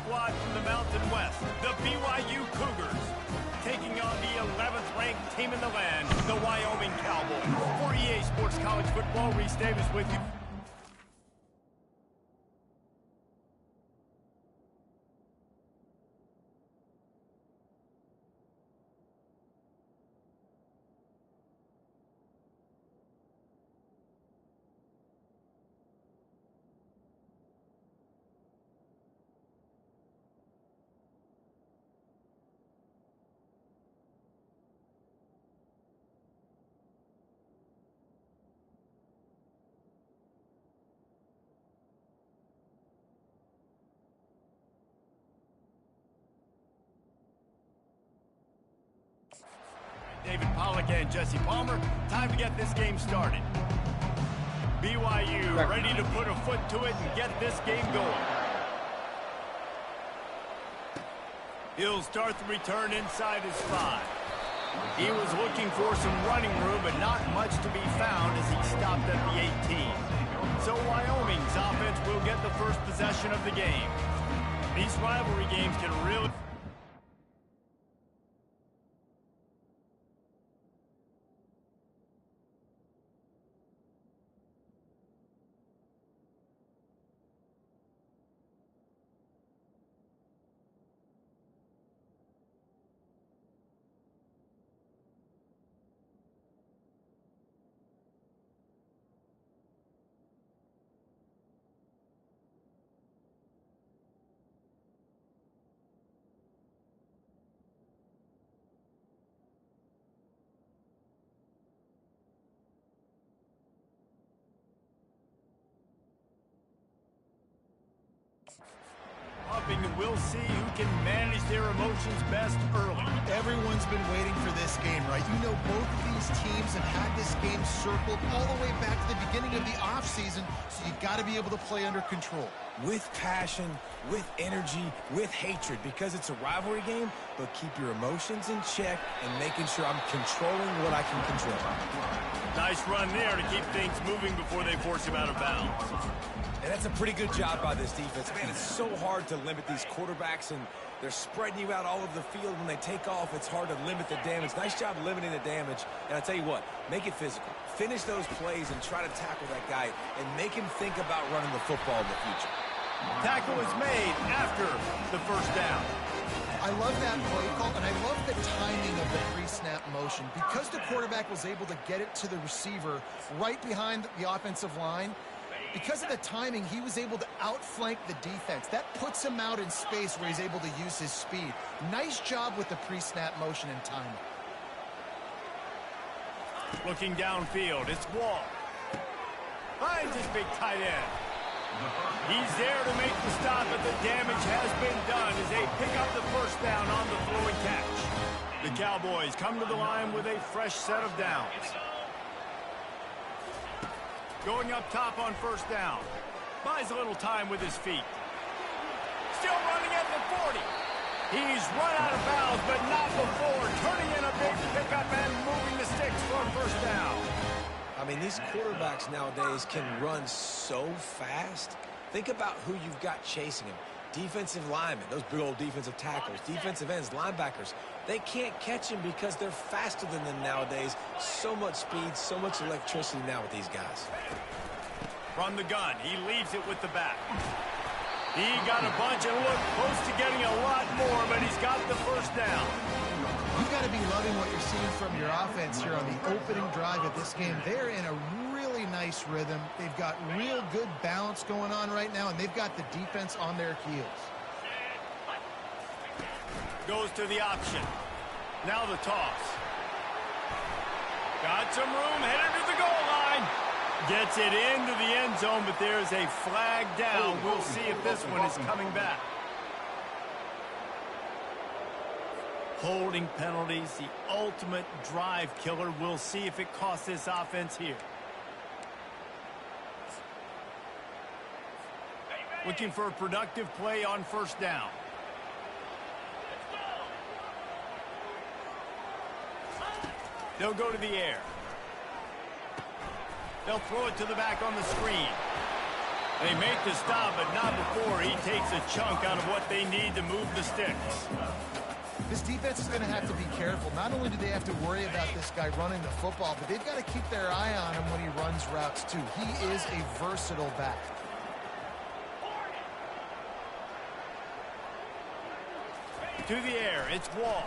squad from the Mountain West, the BYU Cougars, taking on the 11th-ranked team in the land, the Wyoming Cowboys. For EA Sports College Football, Reese Davis with you. David Pollock and Jesse Palmer. Time to get this game started. BYU ready to put a foot to it and get this game going. He'll start the return inside his 5. He was looking for some running room, but not much to be found as he stopped at the 18. So Wyoming's offense will get the first possession of the game. These rivalry games can really... and we'll see who can manage their emotions best early. Everyone's been waiting for this game, right? You know, both of these teams have had this game circled all the way back to the beginning of the offseason, so you got to be able to play under control. With passion, with energy, with hatred, because it's a rivalry game, but keep your emotions in check and making sure I'm controlling what I can control. Nice run there to keep things moving before they force him out of bounds. And that's a pretty good job by this defense. Man, it's so hard to limit these quarterbacks, and they're spreading you out all over the field. When they take off, it's hard to limit the damage. Nice job limiting the damage. And I'll tell you what, make it physical. Finish those plays and try to tackle that guy and make him think about running the football in the future. Tackle is made after the first down. I love that play call, and I love the timing of the pre-snap motion. Because the quarterback was able to get it to the receiver right behind the offensive line, because of the timing, he was able to outflank the defense. That puts him out in space where he's able to use his speed. Nice job with the pre-snap motion and timing. Looking downfield, it's Wall. Finds his big tight end. He's there to make the stop, but the damage has been done as they pick up the first down on the throw and catch. The Cowboys come to the line with a fresh set of downs. Going up top on first down. Buys a little time with his feet. Still running at the 40. He's run out of bounds, but not before. Turning in a big pickup and moving the sticks for a first down. I mean, these quarterbacks nowadays can run so fast. Think about who you've got chasing him. Defensive linemen, those big old defensive tackles, defensive ends, linebackers. They can't catch him because they're faster than them nowadays. So much speed, so much electricity now with these guys. From the gun, he leaves it with the back. He got a bunch and looked close to getting a lot more, but he's got the first down. You've got to be loving what you're seeing from your offense here on the opening drive of this game. They're in a really nice rhythm. They've got real good balance going on right now, and they've got the defense on their heels. Goes to the option. Now the toss. Got some room, headed to the goal line. Gets it into the end zone, but there's a flag down. We'll see if this one is coming back. Holding penalties, the ultimate drive killer. We'll see if it costs this offense here. Looking for a productive play on first down. They'll go to the air. They'll throw it to the back on the screen. They make the stop, but not before he takes a chunk out of what they need to move the sticks. This defense is going to have to be careful. Not only do they have to worry about this guy running the football, but they've got to keep their eye on him when he runs routes too. He is a versatile back. To the air, it's Wall.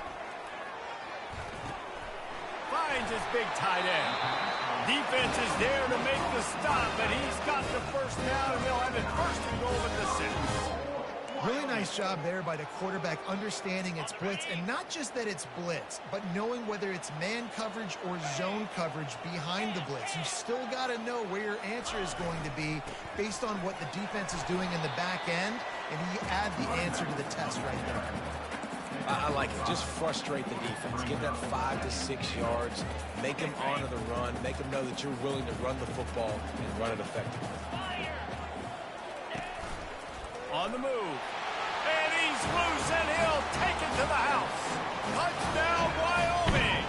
Finds his big tight end. Defense is there to make the stop, but he's got the first down, and they'll have it first and goal at the 6. Really nice job there by the quarterback understanding it's blitz, and not just that it's blitz, but knowing whether it's man coverage or zone coverage behind the blitz. You still got to know where your answer is going to be based on what the defense is doing in the back end, and he add the answer to the test right there. I like it. Just frustrate the defense. Give that 5 to 6 yards. Make them honor the run. Make them know that you're willing to run the football and run it effectively. On the move. And he's loose, and he'll take it to the house. Touchdown, Wyoming!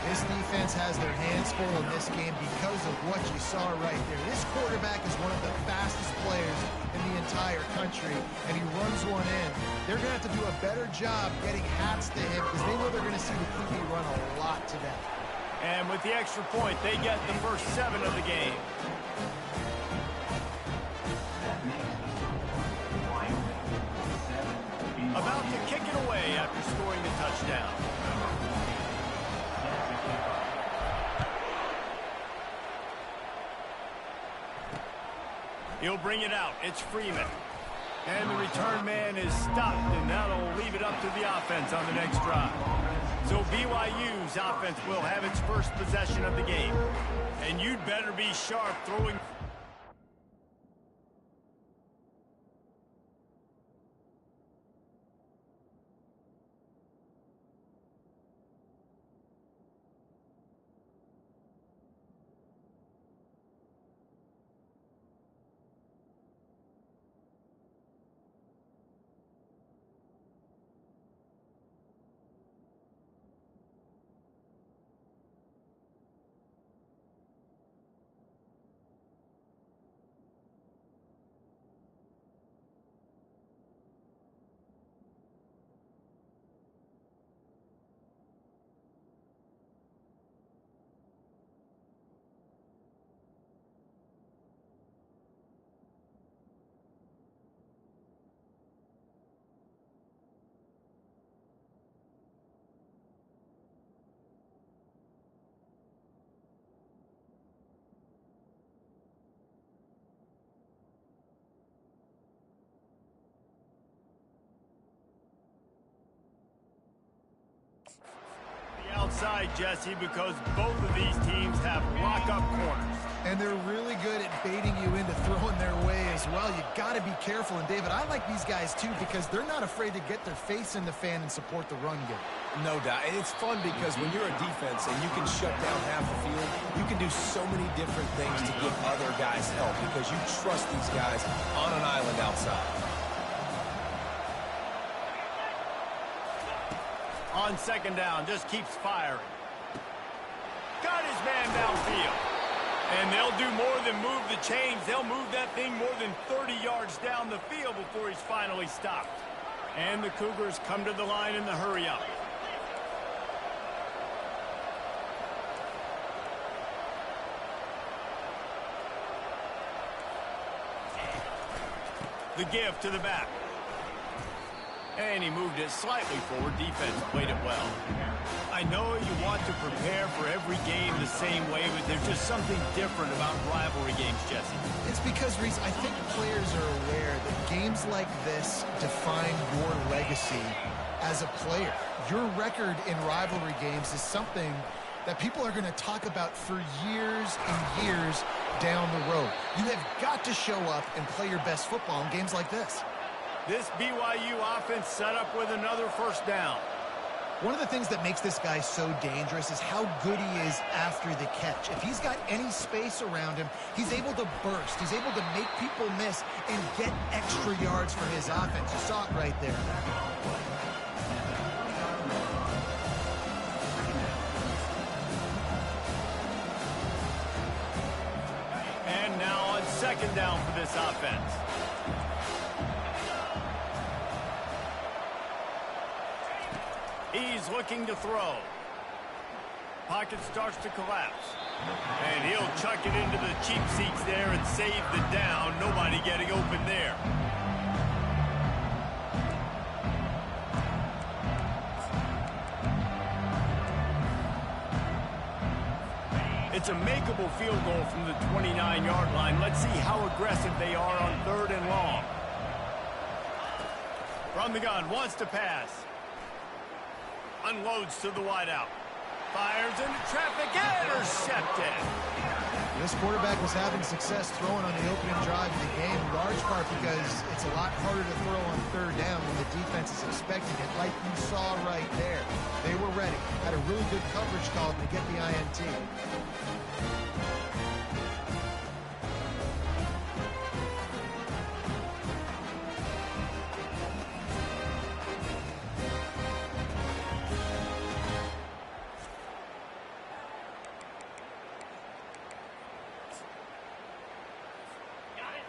This defense has their hands full in this game because of what you saw right there. This quarterback is one of the fastest players in the entire country, and he runs one in. They're going to have to do a better job getting hats to him because they know they're going to see the QB run a lot today. And with the extra point, they get the first 7 of the game. About to kick it away after scoring the touchdown. He'll bring it out. It's Freeman. And the return man is stopped, and that'll leave it up to the offense on the next drive. So BYU's offense will have its first possession of the game. And you'd better be sharp throwing. Outside, Jesse, because both of these teams have lock-up corners. And they're really good at baiting you into throwing their way as well. You got to be careful. And, David, I like these guys, too, because they're not afraid to get their face in the fan and support the run game. No doubt. And it's fun because when you're a defense and you can shut down half the field, you can do so many different things to give other guys help because you trust these guys on an island outside. On second down, just keeps firing. Got his man downfield. And they'll do more than move the chains. They'll move that thing more than 30 yards down the field before he's finally stopped. And the Cougars come to the line in the hurry-up. The give to the back. And he moved it slightly forward. Defense played it well. I know you want to prepare for every game the same way, but there's just something different about rivalry games, Jesse. It's because, Reese, I think players are aware that games like this define your legacy as a player. Your record in rivalry games is something that people are going to talk about for years and years down the road. You have got to show up and play your best football in games like this. This BYU offense set up with another first down. One of the things that makes this guy so dangerous is how good he is after the catch. If he's got any space around him, he's able to burst. He's able to make people miss and get extra yards for his offense. You saw it right there. And now on second down for this offense. He's looking to throw. Pocket starts to collapse. And he'll chuck it into the cheap seats there and save the down. Nobody getting open there. It's a makeable field goal from the 29-yard line. Let's see how aggressive they are on 3rd and long. From the gun, wants to pass. Unloads to the wideout. Fires into traffic, intercepted. This quarterback was having success throwing on the opening drive of the game, in large part because it's a lot harder to throw on 3rd down when the defense is expecting it, like you saw right there. They were ready, had a really good coverage call to get the INT.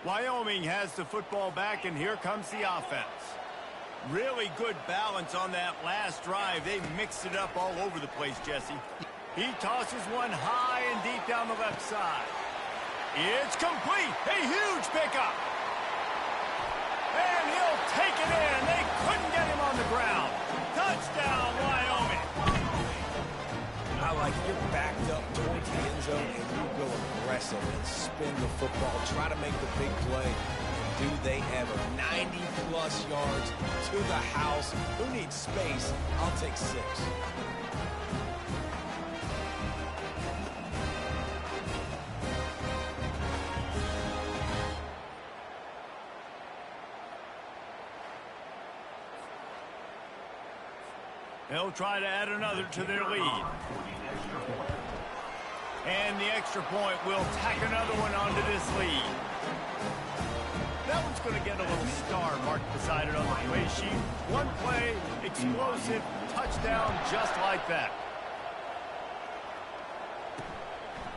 Wyoming has the football back, and here comes the offense. Really good balance on that last drive. They mixed it up all over the place, Jesse. He tosses one high and deep down the left side. It's complete. A huge pickup. And he'll take it in. They couldn't get him on the ground. Touchdown, Wyoming. I like it. You're backed up towards the end zone, and you go aggressive and spin the football, try to make the big play. And do they ever? 90-plus yards to the house. Who needs space? I'll take 6. They'll try to add another to their lead. And the extra point will tack another one onto this lead. That one's going to get a little star marked beside it on the play sheet. One play, explosive, touchdown, just like that.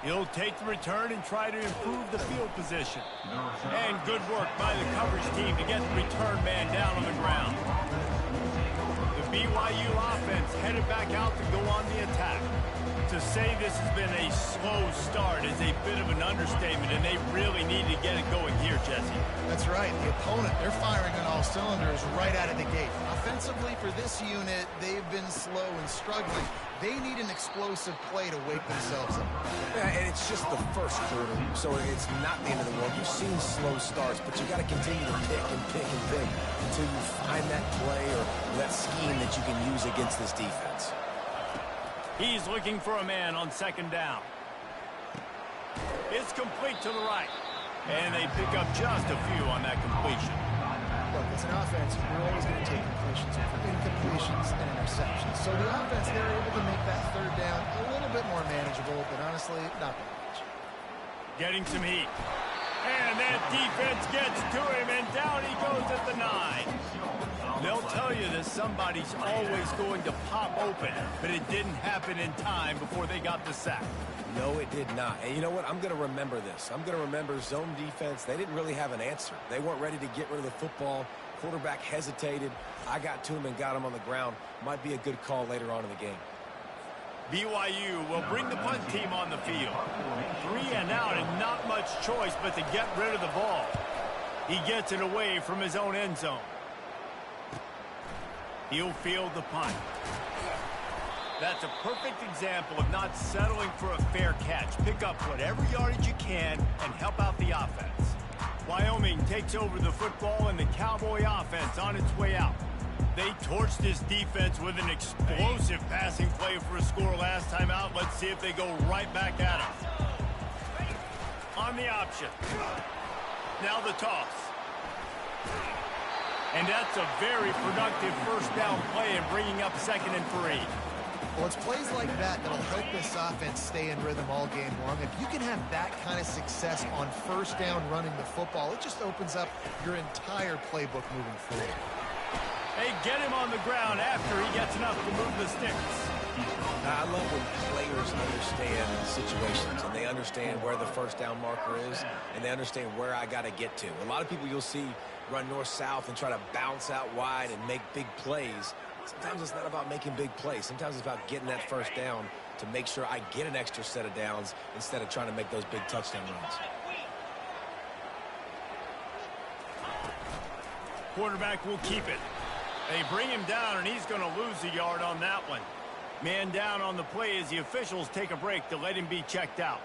He'll take the return and try to improve the field position. And good work by the coverage team to get the return man down on the ground. The BYU offense headed back out to go on the attack. To say this has been a slow start is a bit of an understatement, and they really need to get it going here, Jesse. That's right. The opponent, they're firing on all cylinders right out of the gate. Offensively for this unit, they've been slow and struggling. They need an explosive play to wake themselves up. Yeah, and it's just the first quarter, so it's not the end of the world. You've seen slow starts, but you got to continue to pick and pick and pick until you find that play or that scheme that you can use against this defense. He's looking for a man on 2nd down. It's complete to the right. And they pick up just a few on that completion. Look, it's an offense. We're always going to take completions over incompletions and interceptions. So the offense, they're able to make that 3rd down a little bit more manageable, but honestly, not that much. Getting some heat. And that defense gets to him, and down he goes at the 9. They'll tell you that somebody's always going to pop open, but it didn't happen in time before they got the sack. No, it did not. And you know what? I'm going to remember this. I'm going to remember zone defense. They didn't really have an answer. They weren't ready to get rid of the football. Quarterback hesitated. I got to him and got him on the ground. Might be a good call later on in the game. BYU will bring the punt team on the field. 3 and out and not much choice but to get rid of the ball. He gets it away from his own end zone. He'll field the punt. That's a perfect example of not settling for a fair catch. Pick up whatever yardage you can and help out the offense. Wyoming takes over the football and the Cowboy offense on its way out. They torched this defense with an explosive passing play for a score last time out. Let's see if they go right back at him. On the option. Now the toss. And that's a very productive 1st down play and bringing up 2nd and 3. Well, it's plays like that that'll help this offense stay in rhythm all game long. If you can have that kind of success on 1st down running the football, it just opens up your entire playbook moving forward. They get him on the ground after he gets enough to move the sticks. I love when players understand situations and they understand where the first down marker is and they understand where I got to get to. A lot of people you'll see run north-south and try to bounce out wide and make big plays. Sometimes it's not about making big plays. Sometimes it's about getting that first down to make sure I get an extra set of downs instead of trying to make those big touchdown runs. Quarterback will keep it. They bring him down, and he's going to lose a yard on that one. Man down on the play as the officials take a break to let him be checked out.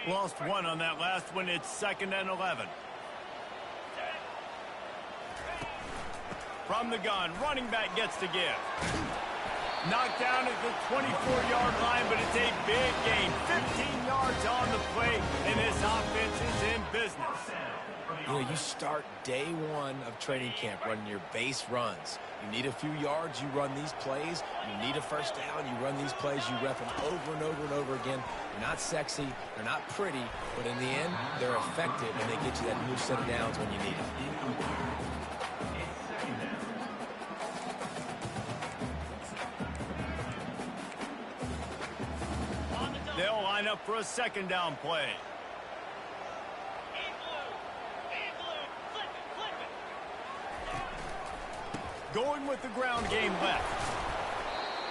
Lost one on that last one. It's 2nd and 11. From the gun, running back gets to give. Knocked down at the 24-yard line, but it's a big gain. 15 yards on the play, and this offense is in business. You know, you start day one of training camp running your base runs. You need a few yards, you run these plays. You need a first down, you run these plays. You rep them over and over and over again. They're not sexy, they're not pretty, but in the end, they're effective, and they get you that new set of downs when you need it. They'll line up for a 2nd down play. Going with the ground game left.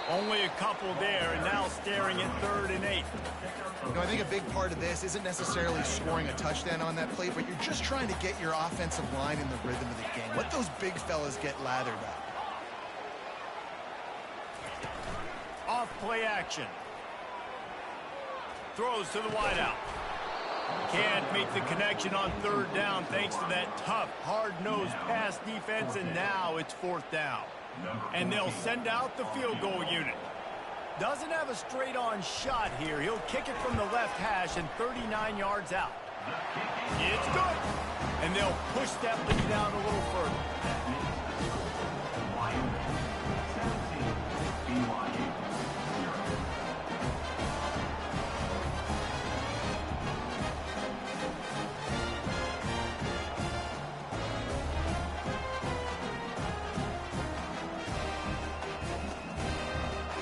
Only a couple there, and now staring at 3rd and 8. You know, I think a big part of this isn't necessarily scoring a touchdown on that play, but you're just trying to get your offensive line in the rhythm of the game. Let those big fellas get lathered up. Off play action. Throws to the wideout. Can't make the connection on 3rd down thanks to that tough, hard-nosed pass defense, and now it's 4th down. And they'll send out the field goal unit. Doesn't have a straight-on shot here. He'll kick it from the left hash and 39 yards out. It's good. And they'll push that lead out a little further.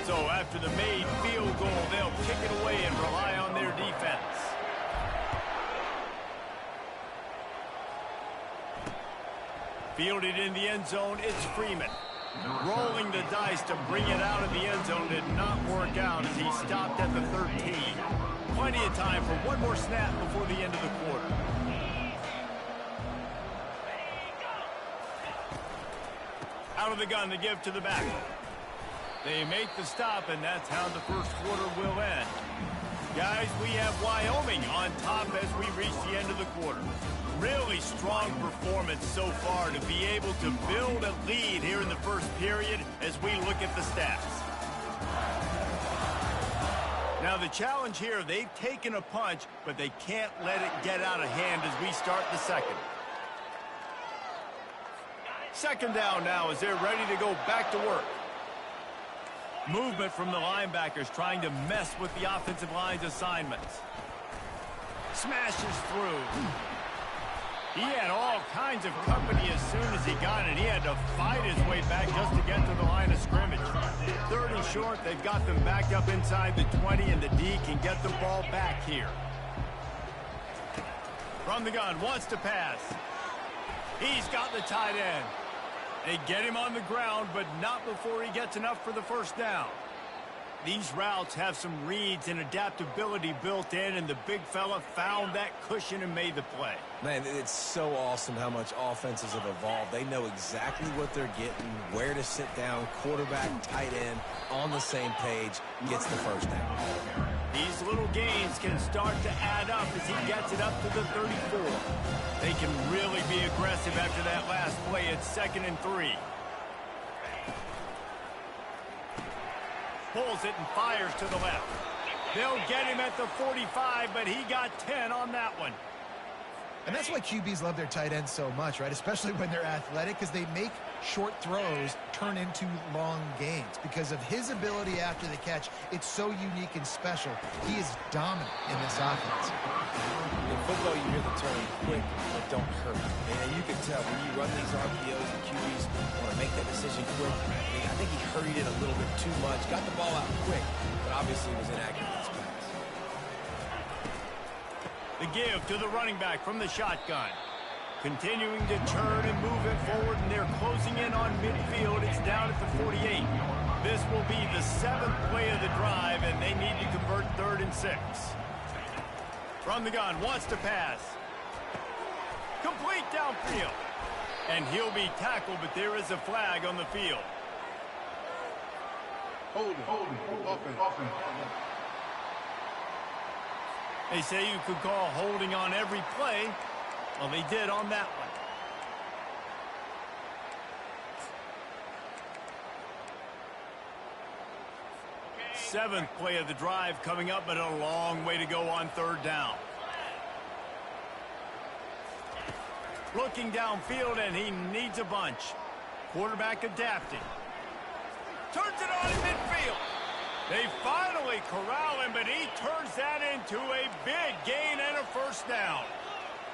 So after the made field goal, they'll kick it away and rely on their defense. Fielded in the end zone, it's Freeman. Rolling the dice to bring it out of the end zone did not work out as he stopped at the 13. Plenty of time for one more snap before the end of the quarter. Out of the gun to give to the back. They make the stop, and that's how the first quarter will end. Guys, we have Wyoming on top as we reach the end of the quarter. Really strong performance so far to be able to build a lead here in the first period as we look at the stats. Now the challenge here, they've taken a punch, but they can't let it get out of hand as we start the second. 2nd down now as they're ready to go back to work. Movement from the linebackers trying to mess with the offensive line's assignments. Smashes through. He had all kinds of company as soon as he got it. He had to fight his way back just to get to the line of scrimmage. 3rd and short, they've got them backed up inside the 20, and the D can get the ball back here. From the gun, wants to pass. He's got the tight end. They get him on the ground, but not before he gets enough for the first down. These routes have some reads and adaptability built in, and the big fella found that cushion and made the play. Man, it's so awesome how much offenses have evolved. They know exactly what they're getting, where to sit down, quarterback, tight end, on the same page, gets the first down. These little gains can start to add up as he gets it up to the 34. They can really be aggressive after that last play. It's 2nd and 3. Pulls it and fires to the left. They'll get him at the 45, but he got 10 on that one. And that's why QBs love their tight ends so much, right? Especially when they're athletic, because they make short throws turn into long gains. Because of his ability after the catch, it's so unique and special. He is dominant in this offense. In football, you hear the term quick but don't hurt. And you can tell when you run these RPOs, the QBs want to make that decision quick. I think he hurried it a little bit too much, got the ball out quick, but obviously was inaccurate in his pass. The give to the running back from the shotgun. Continuing to turn and move it forward, and they're closing in on midfield. It's down at the 48. This will be the 7th play of the drive, and they need to convert 3rd and 6. From the gun, wants to pass. Complete downfield. And he'll be tackled, but there is a flag on the field. Holding. Offense. They say you could call holding on every play. Well, they did on that one. Seventh play of the drive coming up, but a long way to go on 3rd down. Looking downfield, and he needs a bunch. Quarterback adapting. Turns it on in midfield. They finally corral him, but he turns that into a big gain and a 1st down.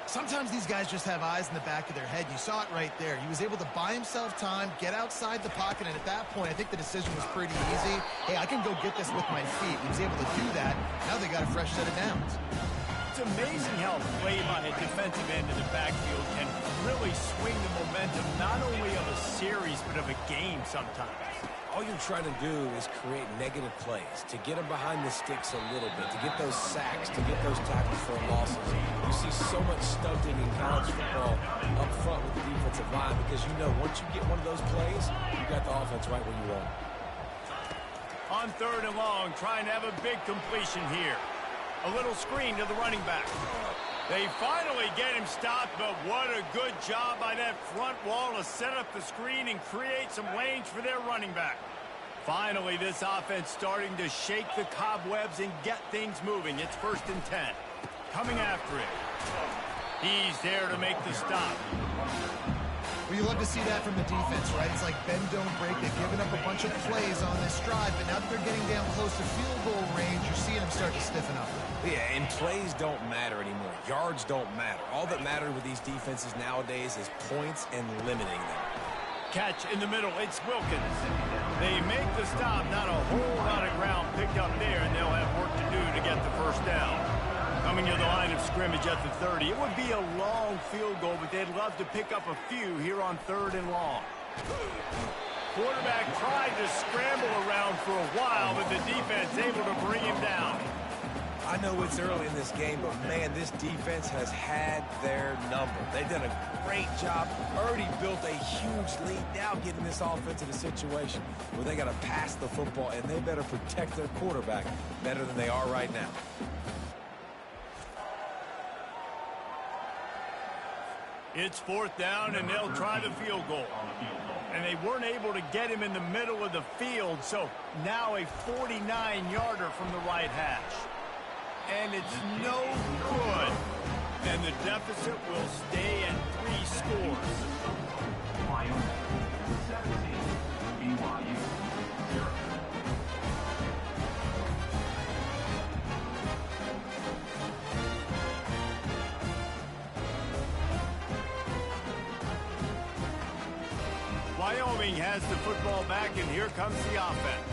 Sometimes these guys just have eyes in the back of their head. You saw it right there. He was able to buy himself time, get outside the pocket, and at that point, I think the decision was pretty easy. Hey, I can go get this with my feet. He was able to do that. Now they got a fresh set of downs. It's amazing how a play by a defensive end in the backfield can really swing the momentum, not only of a series, but of a game sometimes. All you're trying to do is create negative plays, to get them behind the sticks a little bit, to get those sacks, to get those tackles for losses. You see so much stunting in college football up front with the defensive line because you know once you get one of those plays, you got the offense right where you want it. On 3rd and long, trying to have a big completion here. A little screen to the running back. They finally get him stopped, but what a good job by that front wall to set up the screen and create some lanes for their running back. Finally, this offense starting to shake the cobwebs and get things moving. It's 1st and 10. Coming after it. He's there to make the stop. Well, you love to see that from the defense, right? It's like bend, don't break. They've given up a bunch of plays on this drive, but now that they're getting down close to field goal range, you're seeing them start to stiffen up. Yeah, and plays don't matter anymore. Yards don't matter. All that matters with these defenses nowadays is points and limiting them. Catch in the middle. It's Wilkins. They make the stop. Not a whole lot of ground picked up there, and they'll have work to do to get the 1st down. Coming to the line of scrimmage at the 30. It would be a long field goal, but they'd love to pick up a few here on 3rd and long. Quarterback tried to scramble around for a while, but the defense able to bring him down. I know it's early in this game, but, man, this defense has had their number. They've done a great job, already built a huge lead, now getting this offense in a situation where they got to pass the football, and they better protect their quarterback better than they are right now. It's 4th down, and they'll try the field goal. And they weren't able to get him in the middle of the field, so now a 49-yarder from the right hash. And it's no good. And the deficit will stay at 3 scores. Wyoming 17, BYU 0. Wyoming has the football back, and here comes the offense.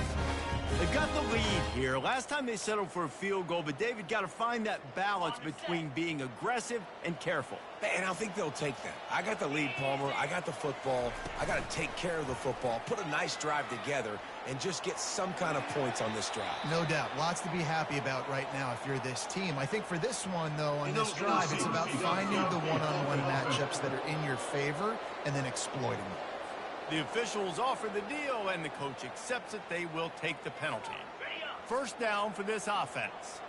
They've got the lead here. Last time they settled for a field goal, but David got to find that balance between being aggressive and careful. And I think they'll take that. I got the lead, Palmer. I got the football. I got to take care of the football, put a nice drive together, and just get some kind of points on this drive. No doubt. Lots to be happy about right now if you're this team. I think for this one, though, on this drive, it's about finding the one-on-one matchups that are in your favor and then exploiting them. The officials offer the deal, and the coach accepts it. They will take the penalty. 1st down for this offense.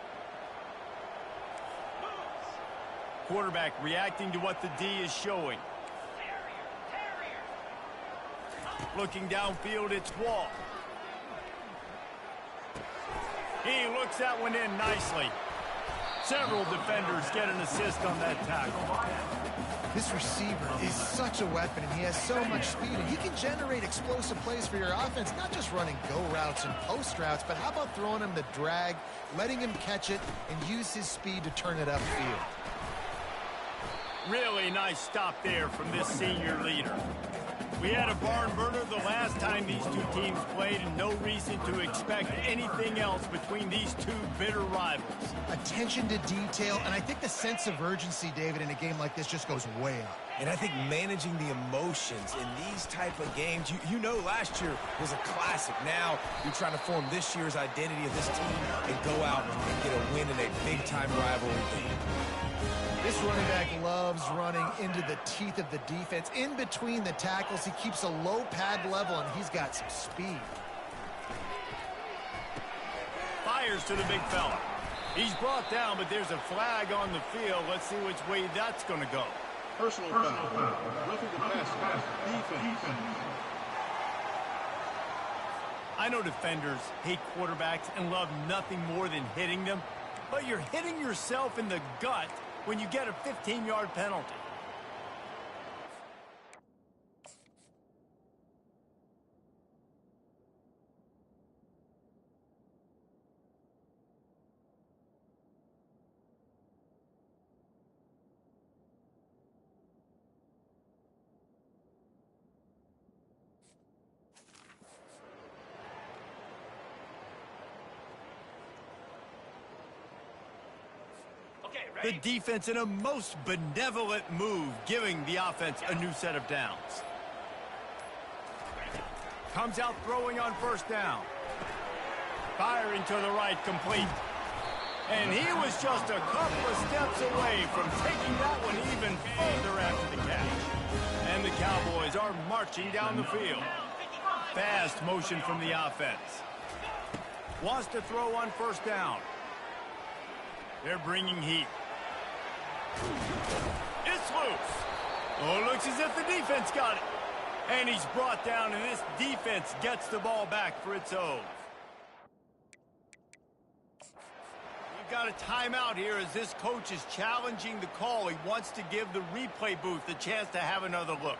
Quarterback reacting to what the D is showing. Looking downfield, it's Wall. He looks that one in nicely. Several defenders get an assist on that tackle. This receiver is such a weapon, and he has so much speed, and he can generate explosive plays for your offense, not just running go routes and post routes, but how about throwing him the drag, letting him catch it, and use his speed to turn it upfield. Really nice stop there from this senior leader. We had a barn burner the last time these two teams played, and no reason to expect anything else between these two bitter rivals. Attention to detail, and I think the sense of urgency, David, in a game like this just goes way up. And I think managing the emotions in these type of games, you know last year was a classic. Now you're trying to form this year's identity of this team and go out and get a win in a big-time rivalry game. This running back loves running into the teeth of the defense. In between the tackles, he keeps a low pad level, and he's got some speed. Fires to the big fella. He's brought down, but there's a flag on the field. Let's see which way that's going to go. Personal foul. Roughing the pass. Defense. I know defenders hate quarterbacks and love nothing more than hitting them, but you're hitting yourself in the gut when you get a 15-yard penalty. The defense in a most benevolent move, giving the offense a new set of downs. Comes out throwing on first down. Firing to the right, complete. And he was just a couple of steps away from taking that one even further after the catch. And the Cowboys are marching down the field. Fast motion from the offense. Wants to throw on first down. They're bringing heat. It's loose. Oh, looks as if the defense got it. And he's brought down, and this defense gets the ball back for its own. We've got a timeout here as this coach is challenging the call. He wants to give the replay booth the chance to have another look.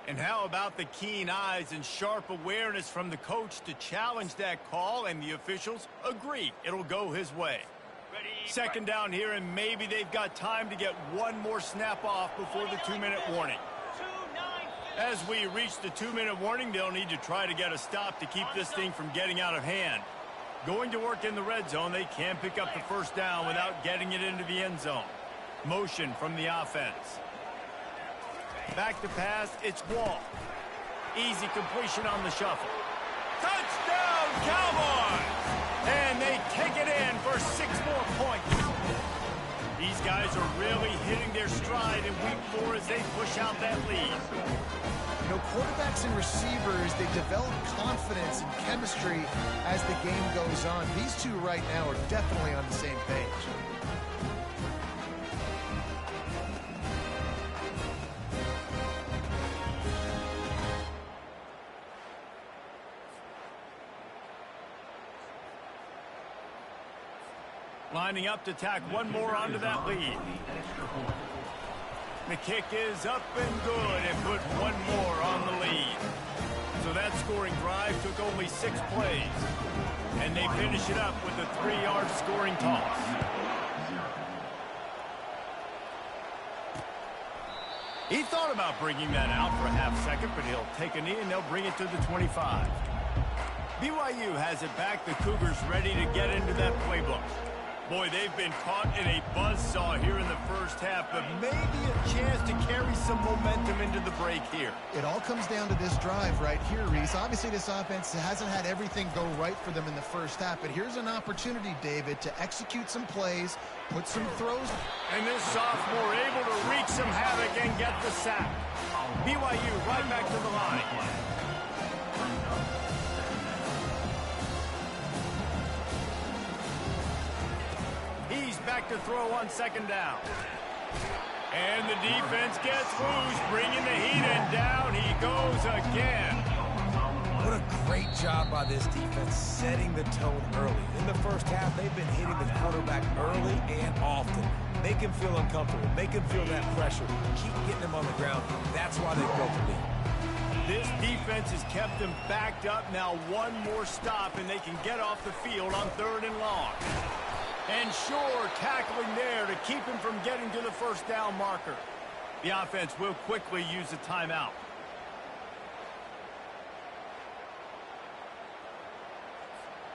And how about the keen eyes and sharp awareness from the coach to challenge that call, and the officials agree it'll go his way. Second down here, and maybe they've got time to get one more snap off before the 2-minute warning. As we reach the 2-minute warning, they'll need to try to get a stop to keep this thing from getting out of hand. Going to work in the red zone, they can't pick up the first down without getting it into the end zone. Motion from the offense. Back to pass, it's Wall. Easy completion on the shuffle. Touchdown, Cowboys! And they take it in for 6 more points. These guys are really hitting their stride in week 4 as they push out that lead. You know, quarterbacks and receivers, they develop confidence and chemistry as the game goes on. These two right now are definitely on the same page. Lining up to tack one more onto that lead. The kick is up and good and put one more on the lead. So that scoring drive took only 6 plays. And they finish it up with a 3-yard scoring toss. He thought about bringing that out for a half second, but he'll take a knee and they'll bring it to the 25. BYU has it back. The Cougars ready to get into that playbook. Boy, they've been caught in a buzzsaw here in the first half, but maybe a chance to carry some momentum into the break here. It all comes down to this drive right here, Reese. Obviously, this offense hasn't had everything go right for them in the first half, but here's an opportunity, David, to execute some plays, put some throws. And this sophomore able to wreak some havoc and get the sack. BYU right back to the line. Back to throw on second down. And the defense gets loose, bringing the heat, and down he goes again. Great job by this defense setting the tone early. In the first half, they've been hitting the quarterback early and often. Make him feel uncomfortable. Make him feel that pressure. Keep getting him on the ground. That's why they've built the lead. This defense has kept them backed up. Now one more stop, and they can get off the field on 3rd and long. And sure, tackling there to keep him from getting to the first down marker. The offense will quickly use a timeout.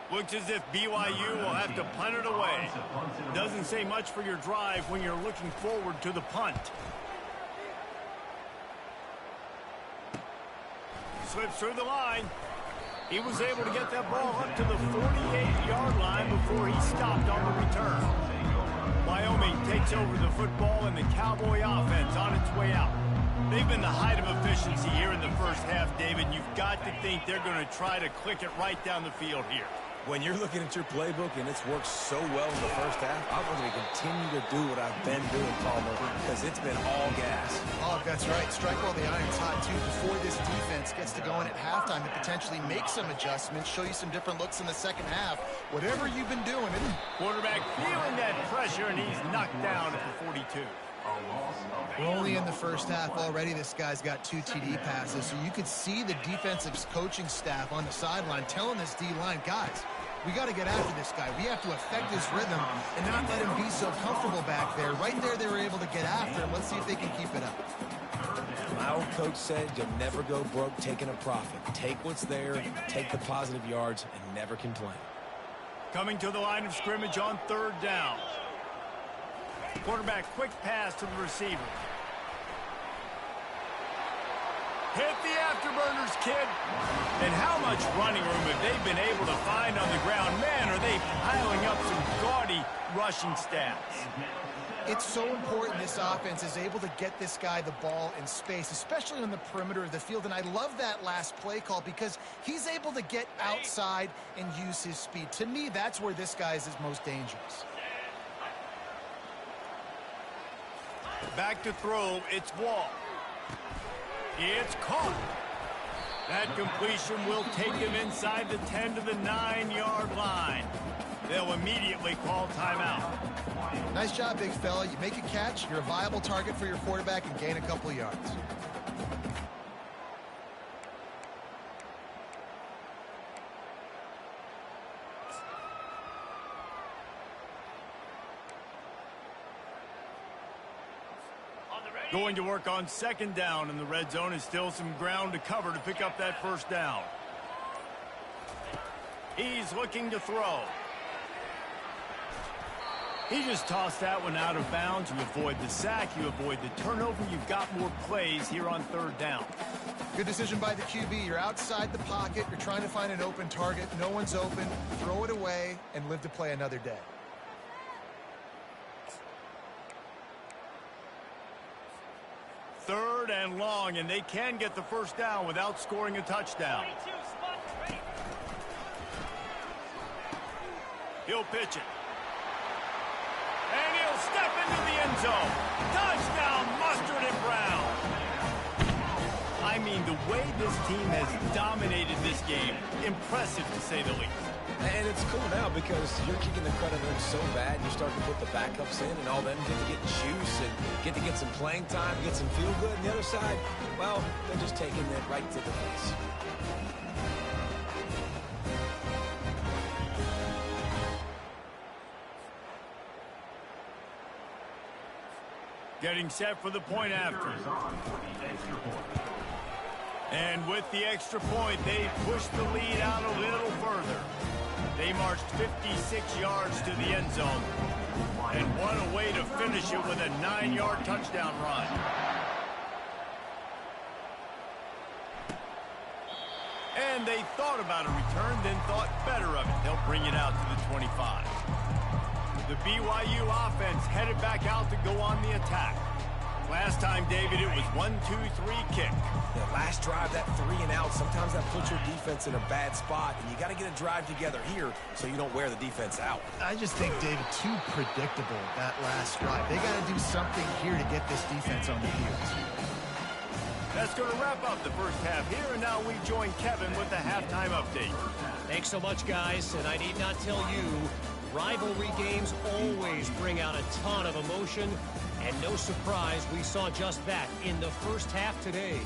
Looks as if BYU will have to punt it away. Doesn't say much for your drive when you're looking forward to the punt. Slips through the line. He was able to get that ball up to the 48-yard line before he stopped on the return. Wyoming takes over the football, and the Cowboy offense on its way out. They've been the height of efficiency here in the first half, David. You've got to think they're going to try to click it right down the field here. When you're looking at your playbook and it's worked so well in the first half, I'm going to continue to do what I've been doing, Palmer, because it's been all gas. Oh, that's right. Strike while the iron's hot, too, before this defense gets to going at halftime and potentially make some adjustments, show you some different looks in the second half. Whatever you've been doing. Quarterback feeling that pressure, and he's knocked down at the 42. We're only in the first half already. This guy's got 2 TD passes, so you could see the defensive coaching staff on the sideline telling this D-line, guys, we got to get after this guy. We have to affect his rhythm and not let him be so comfortable back there. Right there, they were able to get after him. Let's see if they can keep it up. My old coach said you'll never go broke taking a profit. Take what's there, take the positive yards, and never complain. Coming to the line of scrimmage on 3rd down. Quarterback quick pass to the receiver. Hit the afterburners, kid. And how much running room have they been able to find on the ground? Man, are they piling up some gaudy rushing stats. It's so important this offense is able to get this guy the ball in space, especially on the perimeter of the field. And I love that last play call because he's able to get outside and use his speed. To me, that's where this guy is his most dangerous. Back to throw, it's Wall. It's caught. That completion will take him inside the 10 to the 9-yard line. They'll immediately call timeout. Nice job, big fella. You make a catch, you're a viable target for your quarterback and gain a couple of yards. Going to work on 2nd down in the red zone is still some ground to cover to pick up that 1st down. He's looking to throw. He just tossed that one out of bounds. You avoid the sack, you avoid the turnover. You've got more plays here on 3rd down. Good decision by the QB. You're outside the pocket. You're trying to find an open target. No one's open. Throw it away and live to play another day. Third and long, and they can get the 1st down without scoring a touchdown. He'll pitch it. And he'll step into the end zone. Touchdown, Mustard and Brown. I mean, the way this team has dominated this game, impressive to say the least. And it's cool now because you're kicking the crud of them so bad, you start to put the backups in, and all them get to get juice and get to get some playing time, get some feel good. And the other side, well, they're just taking it right to the face. Getting set for the point after. And with the extra point, they push the lead out a little further. They marched 56 yards to the end zone. And what a way to finish it with a 9-yard touchdown run. And they thought about a return, then thought better of it. They'll bring it out to the 25. The BYU offense headed back out to go on the attack. Last time, David, it was 1-2-3 kick. That last drive, that 3 and out, sometimes that puts your defense in a bad spot, and you got to get a drive together here so you don't wear the defense out. I just think, David, too predictable, that last drive. They got to do something here to get this defense on the field. That's going to wrap up the first half here, and now we join Kevin with the halftime update. Thanks so much, guys, and I need not tell you, rivalry games always bring out a ton of emotion, and no surprise we saw just that in the first half today.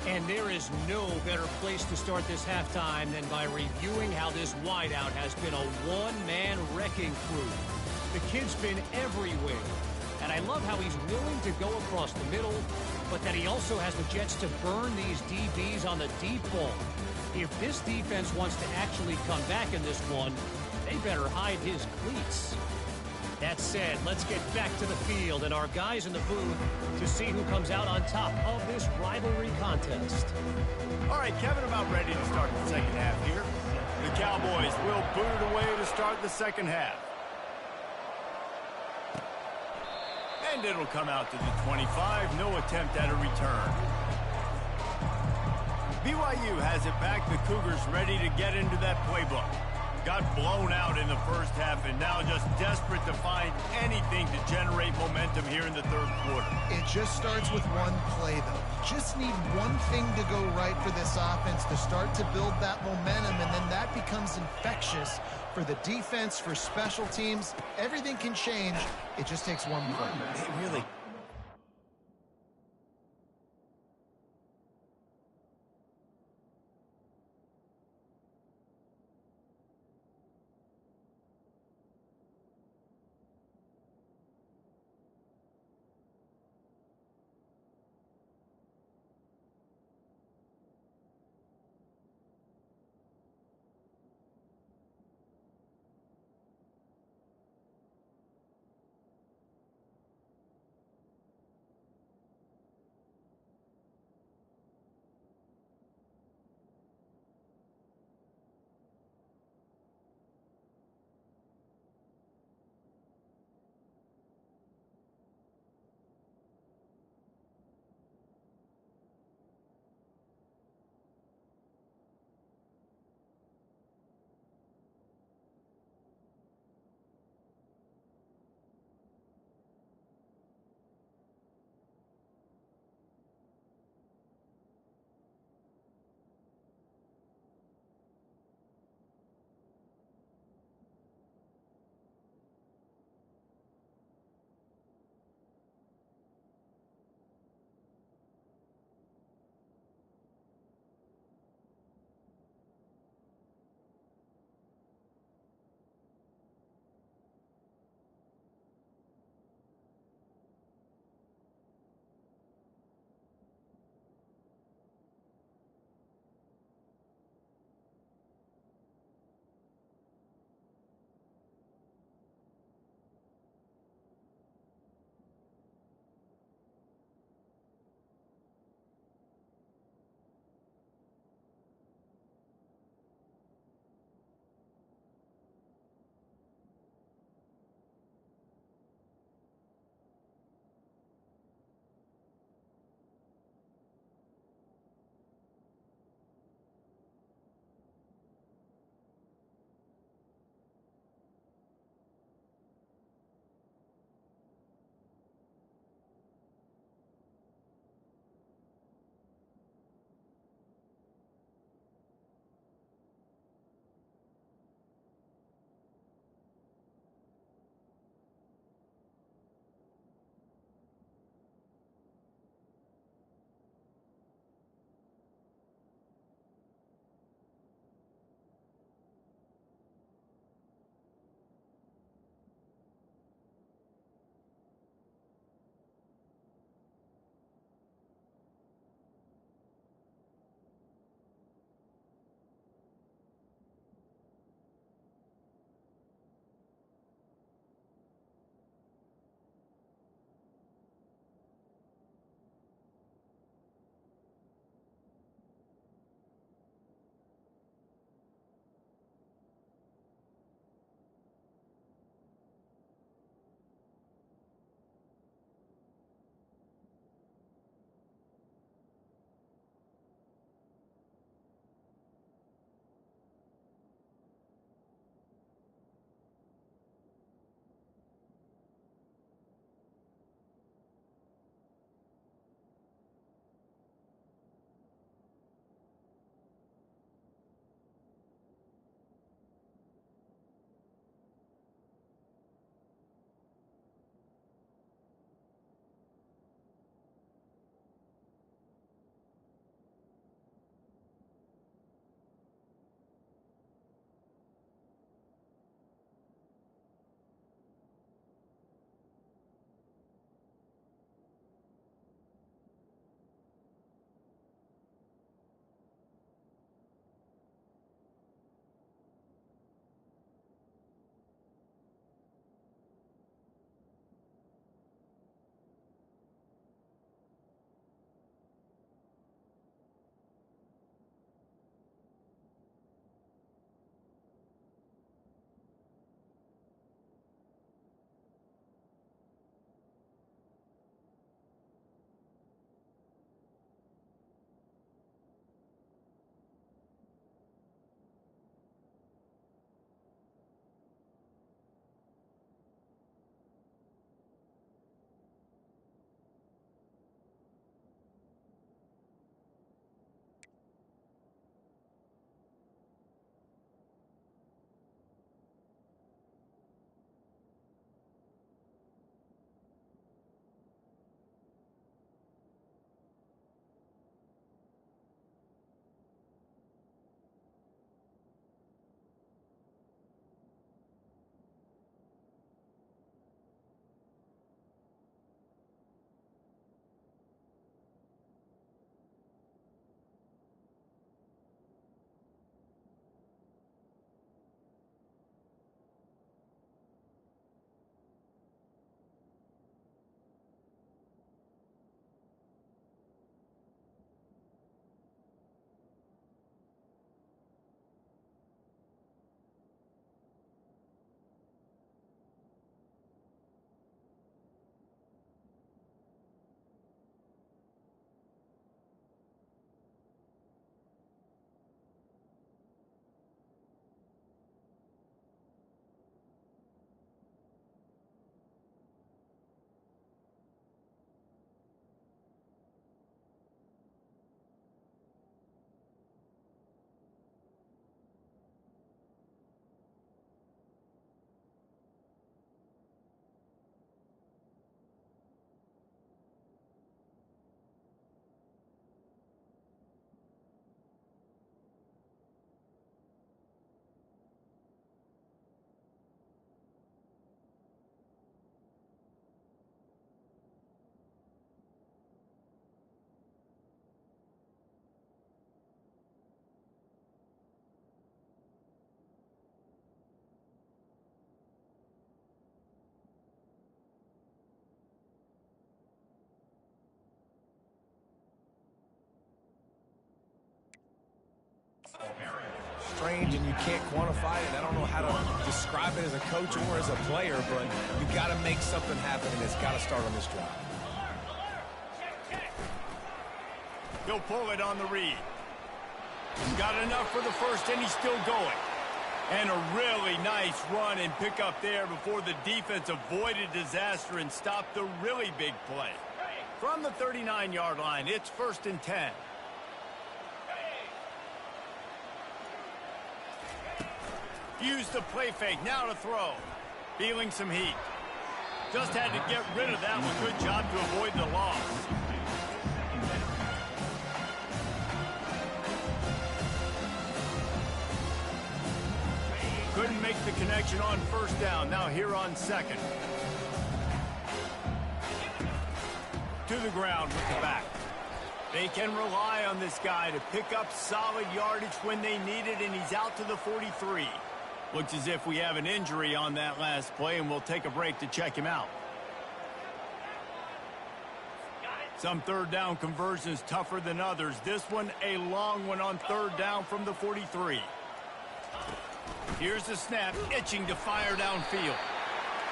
And there is no better place to start this halftime than by reviewing how this wideout has been a one-man wrecking crew. The kid's been everywhere, and I love how he's willing to go across the middle, but that he also has the jets to burn these DBs on the deep ball. If this defense wants to actually come back in this one, they better hide his cleats. That said, let's get back to the field and our guys in the booth to see who comes out on top of this rivalry contest. All right, Kevin, about ready to start the second half here. The Cowboys will boot it away to start the second half. And it'll come out to the 25. No attempt at a return. BYU has it back. The Cougars ready to get into that playbook. Got blown out in the first half and now just desperate to find anything to generate momentum here in the third quarter. It just starts with one play, though. You just need one thing to go right for this offense to start to build that momentum, and then that becomes infectious for the defense, for special teams. Everything can change. It just takes one play. It really strange and you can't quantify it. I don't know how to describe it as a coach or as a player, but you got to make something happen, and it's got to start on this drive. He'll pull it on the read. Got enough for the first, and he's still going. And a really nice run and pick up there before the defense avoided disaster and stopped the really big play. From the 39-yard line, it's 1st and 10. Use the play fake, now to throw. Feeling some heat. Just had to get rid of that one. Good job to avoid the loss. Couldn't make the connection on 1st down. Now here on 2nd. To the ground with the back. They can rely on this guy to pick up solid yardage when they need it, and he's out to the 43. Looks as if we have an injury on that last play, and we'll take a break to check him out. Some 3rd down conversions tougher than others. This one a long one on 3rd down from the 43. Here's the snap, itching to fire downfield.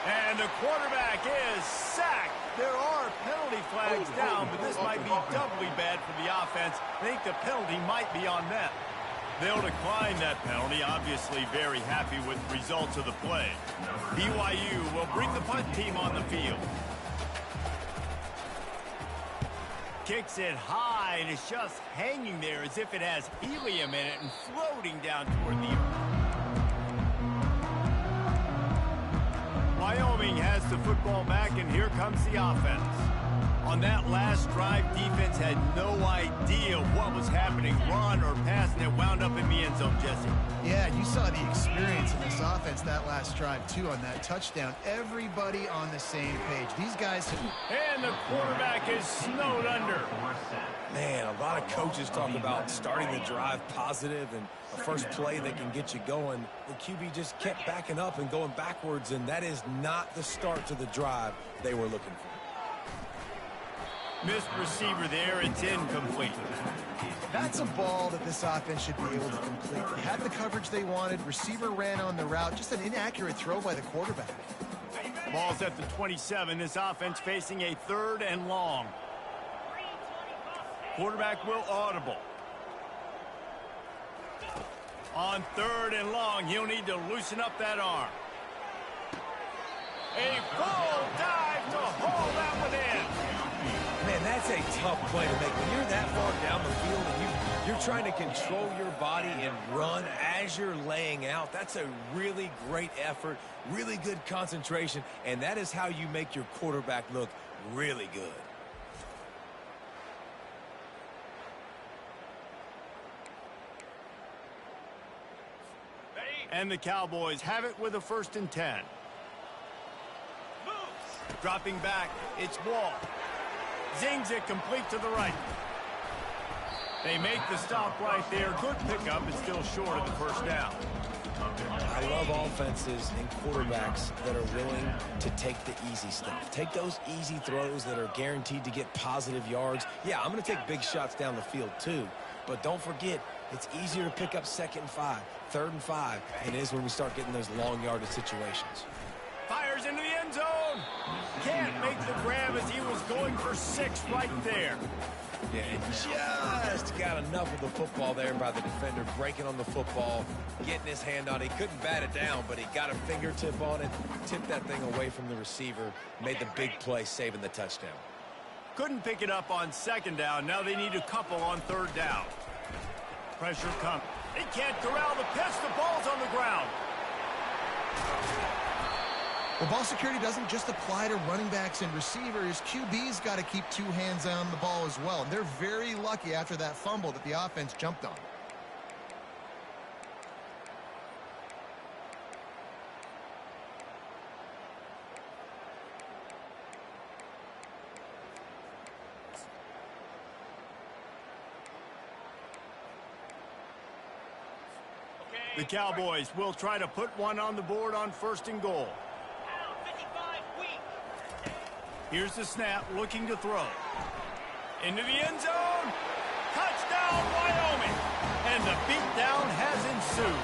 And the quarterback is sacked. There are penalty flags down, but this might be doubly bad for the offense. I think the penalty might be on them. They'll decline that penalty, obviously very happy with the results of the play. BYU will bring the punt team on the field. Kicks it high, and it's just hanging there as if it has helium in it and floating down toward the earth. Wyoming has the football back, and here comes the offense. On that last drive, defense had no idea what was happening, run or pass, and it wound up in the end zone, Jesse. Yeah, you saw the experience in this offense that last drive, too, on that touchdown. Everybody on the same page. These guys have... And the quarterback is snowed under. Man, a lot of coaches talk about starting the drive positive and a first play that can get you going. The QB just kept backing up and going backwards, and that is not the start to the drive they were looking for. Missed receiver there. It's incomplete. That's a ball that this offense should be able to complete. They had the coverage they wanted. Receiver ran on the route. Just an inaccurate throw by the quarterback. Ball's at the 27. This offense facing a 3rd and long. Quarterback will audible. On 3rd and long, he'll need to loosen up that arm. A full dive to haul that one in. Man, that's a tough play to make. When you're that far down the field and you're trying to control your body and run as you're laying out, that's a really great effort, really good concentration, and that is how you make your quarterback look really good. And the Cowboys have it with a 1st and 10. Dropping back, it's Wall. Zings it complete to the right. They make the stop right there. Good pickup, but still short of the 1st down. I love offenses and quarterbacks that are willing to take the easy stuff. Take those easy throws that are guaranteed to get positive yards. Yeah, I'm going to take big shots down the field too. But don't forget, it's easier to pick up 2nd and 5, 3rd and 5 than it is when we start getting those long yardage situations. Fires into the end zone. Can't make the grab as he was going for 6 right there. Yeah, and just got enough of the football there by the defender, breaking on the football, getting his hand on it. He couldn't bat it down, but he got a fingertip on it, tipped that thing away from the receiver, made the big play, saving the touchdown. Couldn't pick it up on 2nd down. Now they need a couple on 3rd down. Pressure comes. They can't corral the pitch. The ball's on the ground. Well, ball security doesn't just apply to running backs and receivers. QB's got to keep 2 hands on the ball as well. And they're very lucky after that fumble that the offense jumped on. The Cowboys will try to put one on the board on 1st and goal. Here's the snap, looking to throw. Into the end zone. Touchdown, Wyoming. And the beatdown has ensued.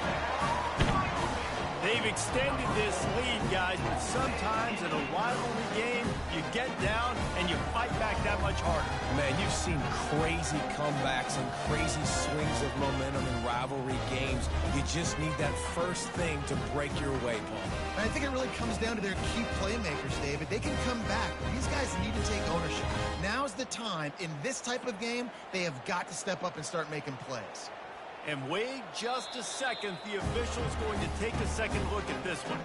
They've extended this lead, guys, but sometimes in a rivalry game, you get down and you fight back that much harder. Man, you've seen crazy comebacks and crazy swings of momentum in rivalry games. You just need that first thing to break your way, Paul. And I think it really comes down to their key playmakers, David. They can come back, but these guys need to take ownership. Now's the time. In this type of game, they have got to step up and start making plays. And wait just a second, the official's going to take a second look at this one.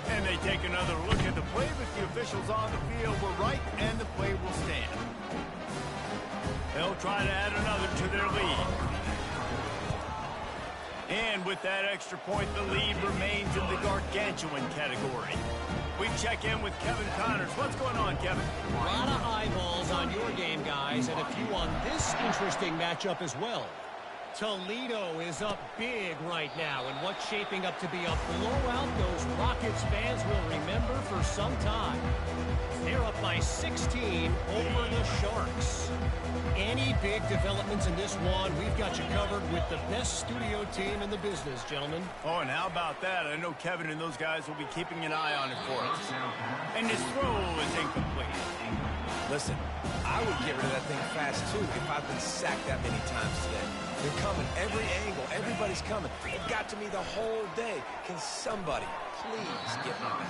And they take another look at the play, but the officials on the field were right, and the play will stand. They'll try to add another to their lead. And with that extra point, the lead remains in the gargantuan category. We check in with Kevin Connors. What's going on, Kevin? A lot of eyeballs on your game, guys, and a few on this interesting matchup as well. Toledo is up big right now, and what's shaping up to be a blowout those Rockets fans will remember for some time. They're up by 16 over the Sharks. Any big developments in this one, we've got you covered with the best studio team in the business, gentlemen. Oh, and how about that? I know Kevin and those guys will be keeping an eye on it for us. And his throw is incomplete. Listen, I would get rid of that thing fast, too, if I've been sacked that many times today. They're coming every angle. Everybody's coming. It got to me the whole day. Can somebody please get me back?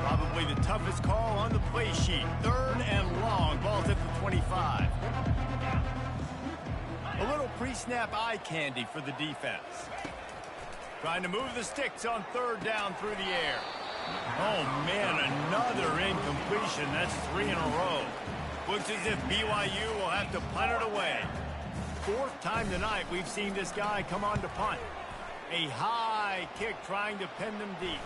Probably the toughest call on the play sheet. 3rd and long. Ball's at the 25. A little pre-snap eye candy for the defense. Trying to move the sticks on 3rd down through the air. Oh, man, another incompletion. That's 3 in a row. Looks as if BYU will have to punt it away. 4th time tonight we've seen this guy come on to punt. A high kick trying to pin them deep.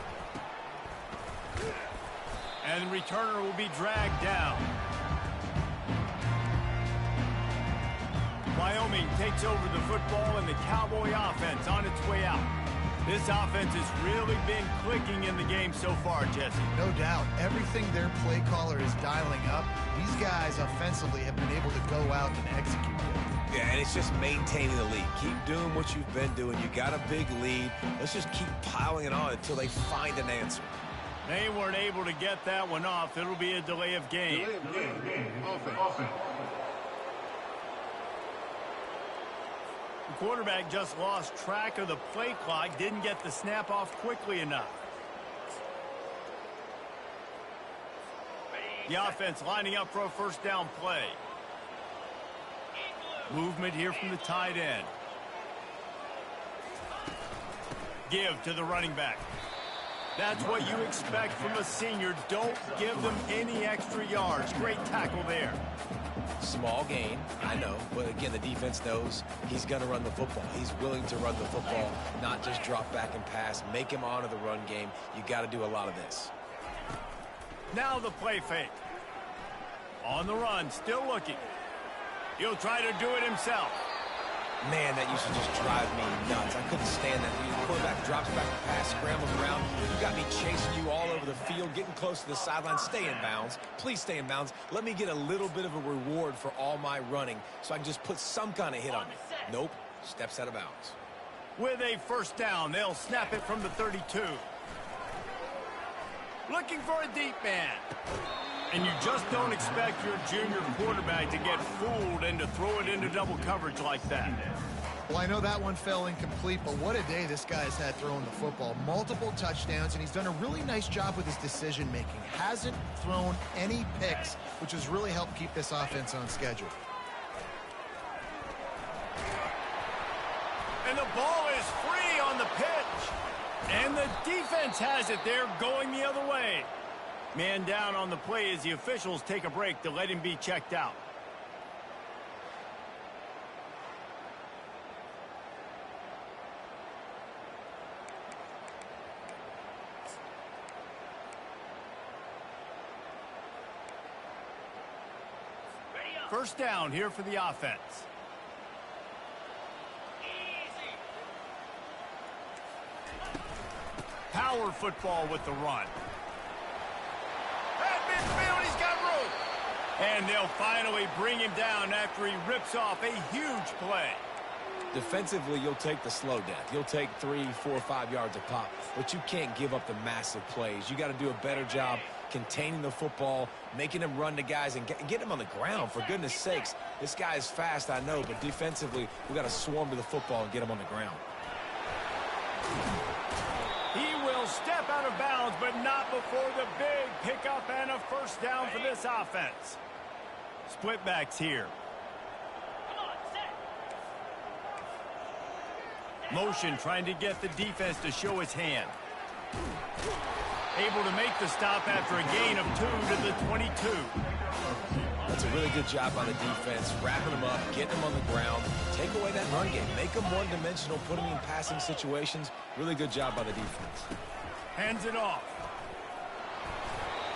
And the returner will be dragged down. Wyoming takes over the football and the Cowboy offense on its way out. This offense has really been clicking in the game so far, Jesse. No doubt. Everything their play caller is dialing up, these guys offensively have been able to go out and execute it. Yeah, and it's just maintaining the lead. Keep doing what you've been doing. You got a big lead. Let's just keep piling it on until they find an answer. They weren't able to get that one off. It'll be a delay of game. Offense. The quarterback just lost track of the play clock, didn't get the snap off quickly enough. The offense lining up for a 1st down play. Movement here from the tight end. Give to the running back. That's what you expect from a senior. Don't give them any extra yards. Great tackle there. Small gain, I know, but again, the defense knows he's going to run the football. He's willing to run the football, not just drop back and pass, make him honor the run game. You got to do a lot of this. Now the play fake. On the run, still looking. He'll try to do it himself. Man, that used to just drive me nuts. I couldn't stand that. The quarterback drops back the pass, scrambles around. You got me chasing you all over the field, getting close to the sideline. Stay in bounds. Please stay in bounds. Let me get a little bit of a reward for all my running so I can just put some kind of hit on me. Nope. Steps out of bounds. With a 1st down, they'll snap it from the 32. Looking for a deep man. And you just don't expect your junior quarterback to get fooled and to throw it into double coverage like that. Well, I know that one fell incomplete, but what a day this guy's had throwing the football. Multiple touchdowns, and he's done a really nice job with his decision-making. Hasn't thrown any picks, which has really helped keep this offense on schedule. And the ball is free on the pitch. And the defense has it. They're going the other way. Man down on the play as the officials take a break to let him be checked out. First down here for the offense. Power football with the run. And they'll finally bring him down after he rips off a huge play. Defensively, you'll take the slow death. You'll take 3, 4, 5 yards a pop, but you can't give up the massive plays. You got to do a better job containing the football, making him run to guys, and get him on the ground, for goodness sakes. This guy is fast, I know, but defensively, we got to swarm to the football and get him on the ground. He will step out of bounds, but not before the big pickup and a first down for this offense. Split backs here. Motion trying to get the defense to show his hand. Able to make the stop after a gain of 2 to the 22. That's a really good job by the defense, wrapping them up, getting them on the ground, take away that run game, make them one-dimensional, put them in passing situations. Really good job by the defense. Hands it off.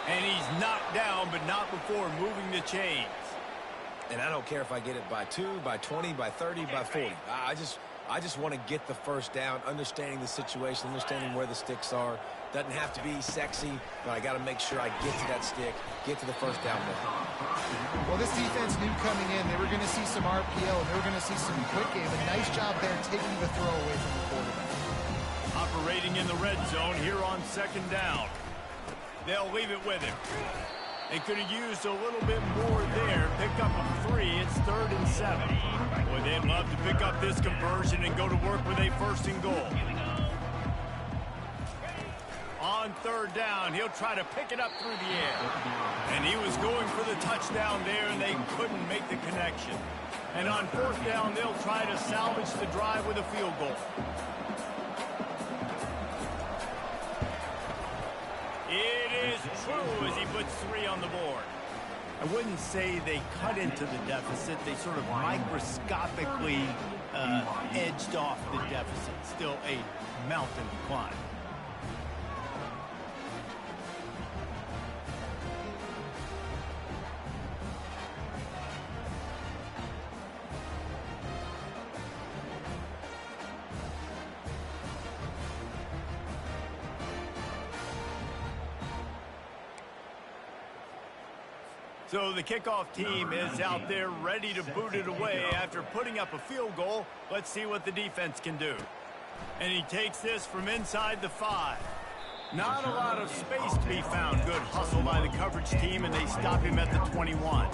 And he's knocked down, but not before moving the chains. And I don't care if I get it by 2, by 20, by 30, by 40. I just want to get the first down, understanding the situation, understanding where the sticks are. Doesn't have to be sexy, but I got to make sure I get to that stick, get to the first down move. Well, this defense knew coming in they were going to see some RPO, and they were going to see some quick game. A nice job there taking the throw away from the quarterback. Operating in the red zone here on second down. They'll leave it with him. They could have used a little bit more there. Pick up a 3. It's 3rd and 7. Boy, they'd love to pick up this conversion and go to work with a 1st and goal. On 3rd down, he'll try to pick it up through the air. And he was going for the touchdown there, and they couldn't make the connection. And on 4th down, they'll try to salvage the drive with a field goal. It is true as he puts 3 on the board. I wouldn't say they cut into the deficit. They sort of microscopically edged off the deficit. Still a mountain to climb. So the kickoff team is out there ready to boot it away after putting up a field goal. Let's see what the defense can do. And he takes this from inside the 5. Not a lot of space to be found. Good hustle by the coverage team, and they stop him at the 21.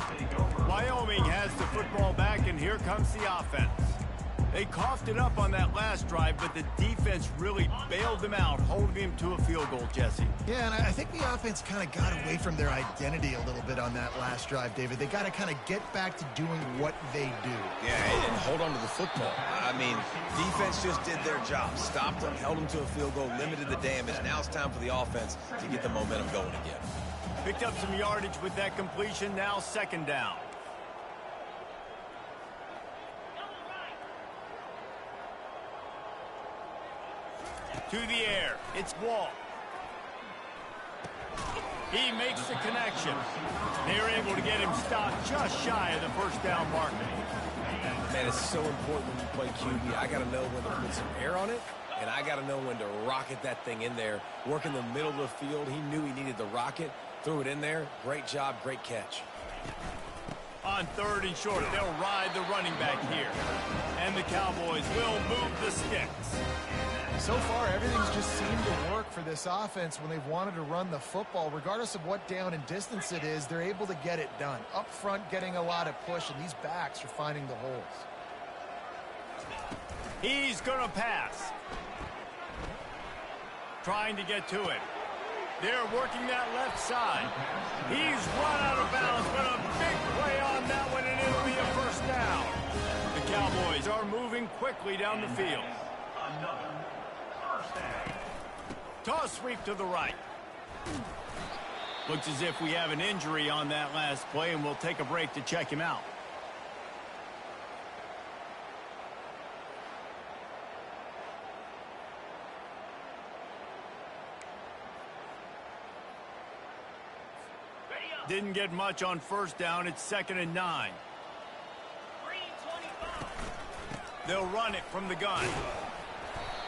Wyoming has the football back, and here comes the offense. They coughed it up on that last drive, but the defense really bailed them out, holding him to a field goal, Jesse. Yeah, and I think the offense kind of got away from their identity a little bit on that last drive, David. They got to kind of get back to doing what they do. Yeah, and hold on to the football. I mean, defense just did their job. Stopped them, held them to a field goal, limited the damage. Now it's time for the offense to get the momentum going again. Picked up some yardage with that completion. Now 2nd down. To the air. It's Wall. He makes the connection. They're able to get him stopped just shy of the 1st down marker. Man, it's so important when you play QB. I got to know when to put some air on it, and I got to know when to rocket that thing in there. Work in the middle of the field. He knew he needed the rocket. Threw it in there. Great job, great catch. On 3rd and short, they'll ride the running back here. And the Cowboys will move the sticks. So far, everything's just seemed to work for this offense when they've wanted to run the football. Regardless of what down and distance it is, they're able to get it done. Up front, getting a lot of push, and these backs are finding the holes. He's going to pass. Trying to get to it. They're working that left side. He's run out of bounds, but a big play on that one, and it'll be a 1st down. The Cowboys are moving quickly down the field. Toss sweep to the right. Looks as if we have an injury on that last play, and we'll take a break to check him out. Didn't get much on 1st down. It's 2nd and 9. They'll run it from the gun.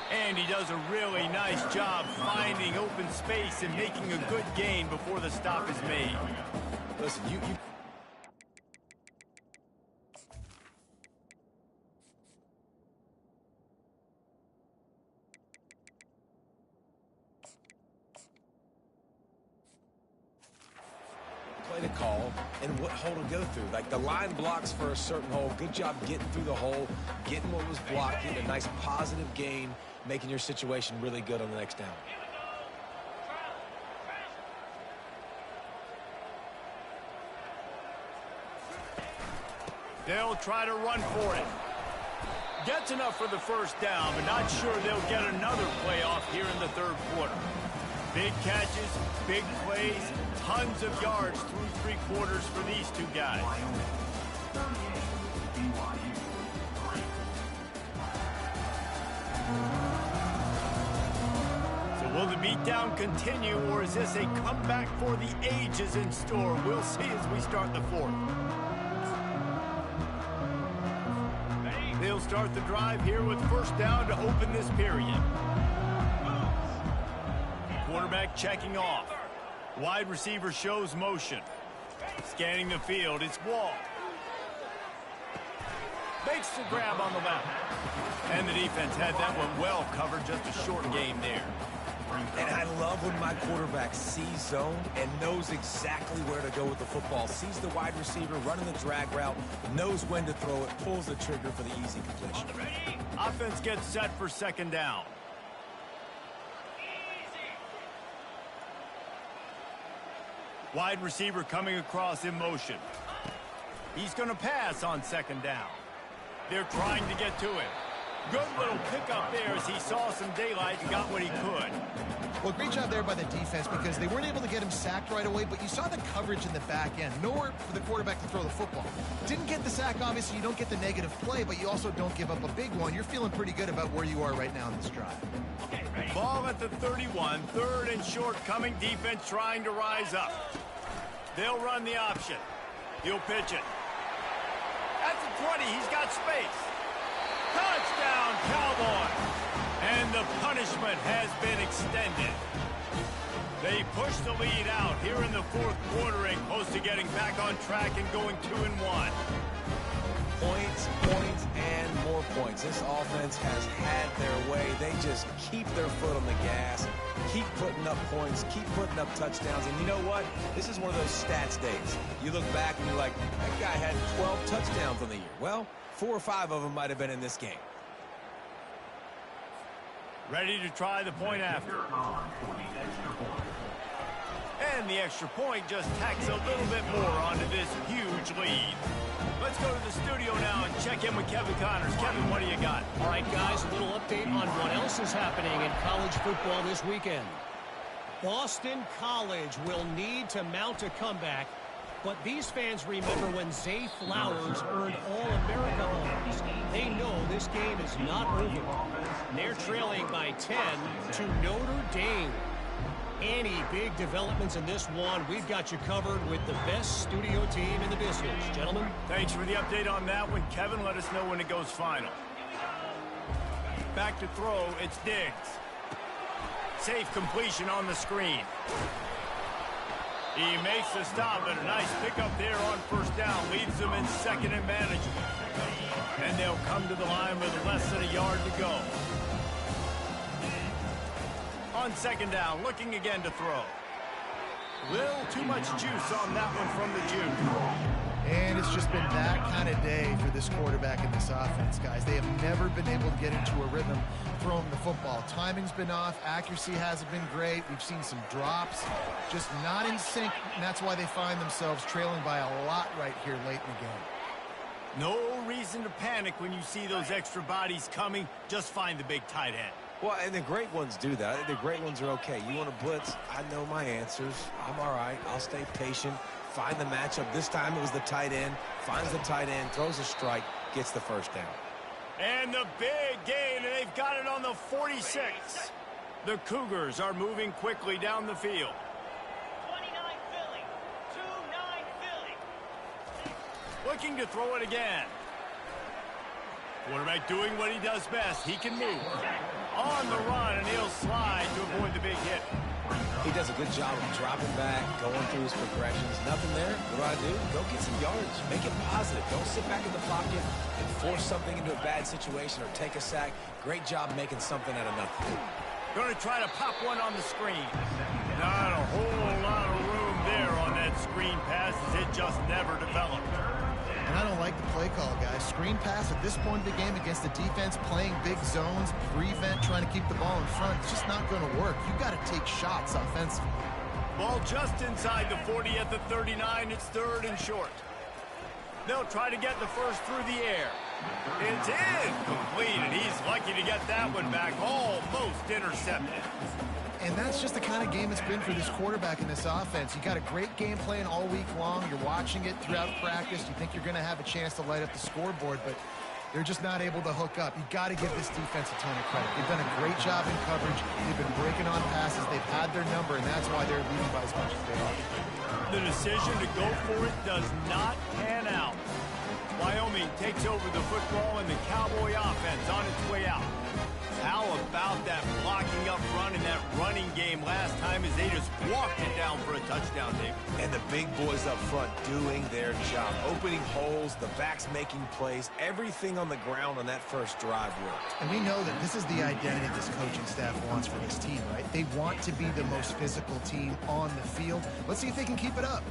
And he does a really nice job finding open space and making a good gain before the stop is made. Listen, and what hole to go through. Like the line blocks for a certain hole. Good job getting through the hole, getting what was blocked, getting a nice positive gain, making your situation really good on the next down. They'll try to run for it. Gets enough for the first down, but not sure they'll get another play off here in the third quarter. Big catches, big plays, tons of yards through three quarters for these two guys. So will the beatdown continue, or is this a comeback for the ages in store? We'll see as we start the fourth. They'll start the drive here with first down to open this period. Quarterback checking off. Wide receiver shows motion. Scanning the field, it's Wall. Makes the grab on the left. And the defense had that one well covered, just a short game there. And I love when my quarterback sees zone and knows exactly where to go with the football. Sees the wide receiver running the drag route, knows when to throw it, pulls the trigger for the easy completion. Offense gets set for second down. Wide receiver coming across in motion. He's going to pass on second down. They're trying to get to him. Good little pickup there as he saw some daylight and got what he could. Well, great job there by the defense because they weren't able to get him sacked right away, but you saw the coverage in the back end. Nowhere for the quarterback to throw the football. Didn't get the sack, obviously. You don't get the negative play, but you also don't give up a big one. You're feeling pretty good about where you are right now in this drive. Ball at the 31, third and short coming. Defense trying to rise up. They'll run the option. He'll pitch it. At the 20, he's got space. Touchdown, Cowboys! And the punishment has been extended. They push the lead out here in the fourth quarter and close to getting back on track and going 2-1. Points, points, and more points. This offense has had their way. They just keep their foot on the gas, keep putting up points, keep putting up touchdowns. And you know what? This is one of those stats days. You look back and you're like, that guy had 12 touchdowns on the year. Well, 4 or 5 of them might have been in this game. Ready to try the point after. And the extra point just tacks a little bit more onto this huge lead. Let's go to the studio now and check in with Kevin Connors. Kevin, what do you got? All right, guys, a little update on what else is happening in college football this weekend. Boston College will need to mount a comeback, but these fans remember when Zay Flowers earned All-America honors. They know this game is not over. They're trailing by 10 to Notre Dame. Any big developments in this one, we've got you covered with the best studio team in the business. Gentlemen. Thanks for the update on that one. Kevin, let us know when it goes final. Back to throw, it's Diggs. Safe completion on the screen. He makes the stop, and a nice pickup there on first down. Leaves them in second and manageable. And they'll come to the line with less than a yard to go. On second down, looking again to throw. Little too much juice on that one from the Jew. And it's just been that kind of day for this quarterback and this offense, guys. They have never been able to get into a rhythm throwing the football. Timing's been off. Accuracy hasn't been great. We've seen some drops. Just not in sync, and that's why they find themselves trailing by a lot right here late in the game. No reason to panic when you see those extra bodies coming. Just find the big tight end. Well, and the great ones do that. I think the great ones are okay. You want to blitz? I know my answers. I'm all right. I'll stay patient. Find the matchup. This time it was the tight end. Finds the tight end, throws a strike, gets the first down. And the big gain, and they've got it on the 46. The Cougars are moving quickly down the field. 29 Philly. 2-9 Philly. Looking to throw it again. Quarterback doing what he does best. He can move. On the run, and he'll slide to avoid the big hit. He does a good job of dropping back, going through his progressions. Nothing there. What do? Go get some yards. Make it positive. Don't sit back in the pocket and force something into a bad situation or take a sack. Great job making something out of nothing. Going to try to pop one on the screen. Not a whole lot of room there on that screen. screen passes, it just never developed. And I don't like the play call, guys. Screen pass at this point of the game against the defense, playing big zones, prevent, trying to keep the ball in front. It's just not going to work. You got to take shots offensively. Ball just inside the 40 at the 39. It's 3rd and short. They'll try to get the first through the air. It's incomplete, and he's lucky to get that one back, almost intercepted. And that's just the kind of game it's been for this quarterback in this offense. You got a great game plan all week long. You're watching it throughout practice. You think you're going to have a chance to light up the scoreboard, but they're just not able to hook up. You got to give this defense a ton of credit. They've done a great job in coverage. They've been breaking on passes. They've had their number, and that's why they're leading by as much as they are. The decision to go for it does not pan out. Wyoming takes over the football, and the Cowboy offense on its way out. How about that blocking up front in that running game last time as they just walked it down for a touchdown, David? And the big boys up front doing their job. Opening holes, the backs making plays, everything on the ground on that first drive worked. And we know that this is the identity this coaching staff wants for this team, right? They want to be the most physical team on the field. Let's see if they can keep it up.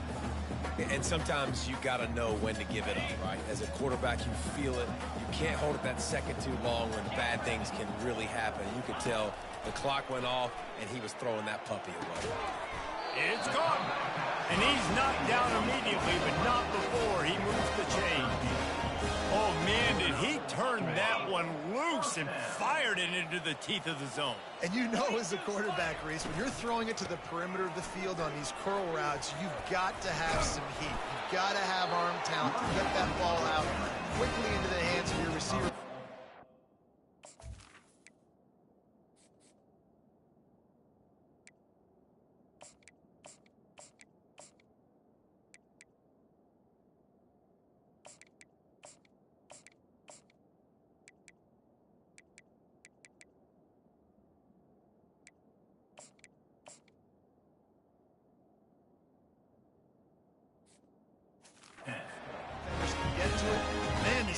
And sometimes you got to know when to give it up, right? As a quarterback, you feel it. You can't hold it that second too long when bad things can really happen. You could tell the clock went off, and he was throwing that puppy away. It's gone. And he's knocked down immediately, but not before he moves the chain. Oh, man, did he turn that one loose and fired it into the teeth of the zone. And you know as a quarterback, Reese, when you're throwing it to the perimeter of the field on these curl routes, you've got to have some heat. You've got to have arm talent to get that ball out quickly into the hands of your receiver.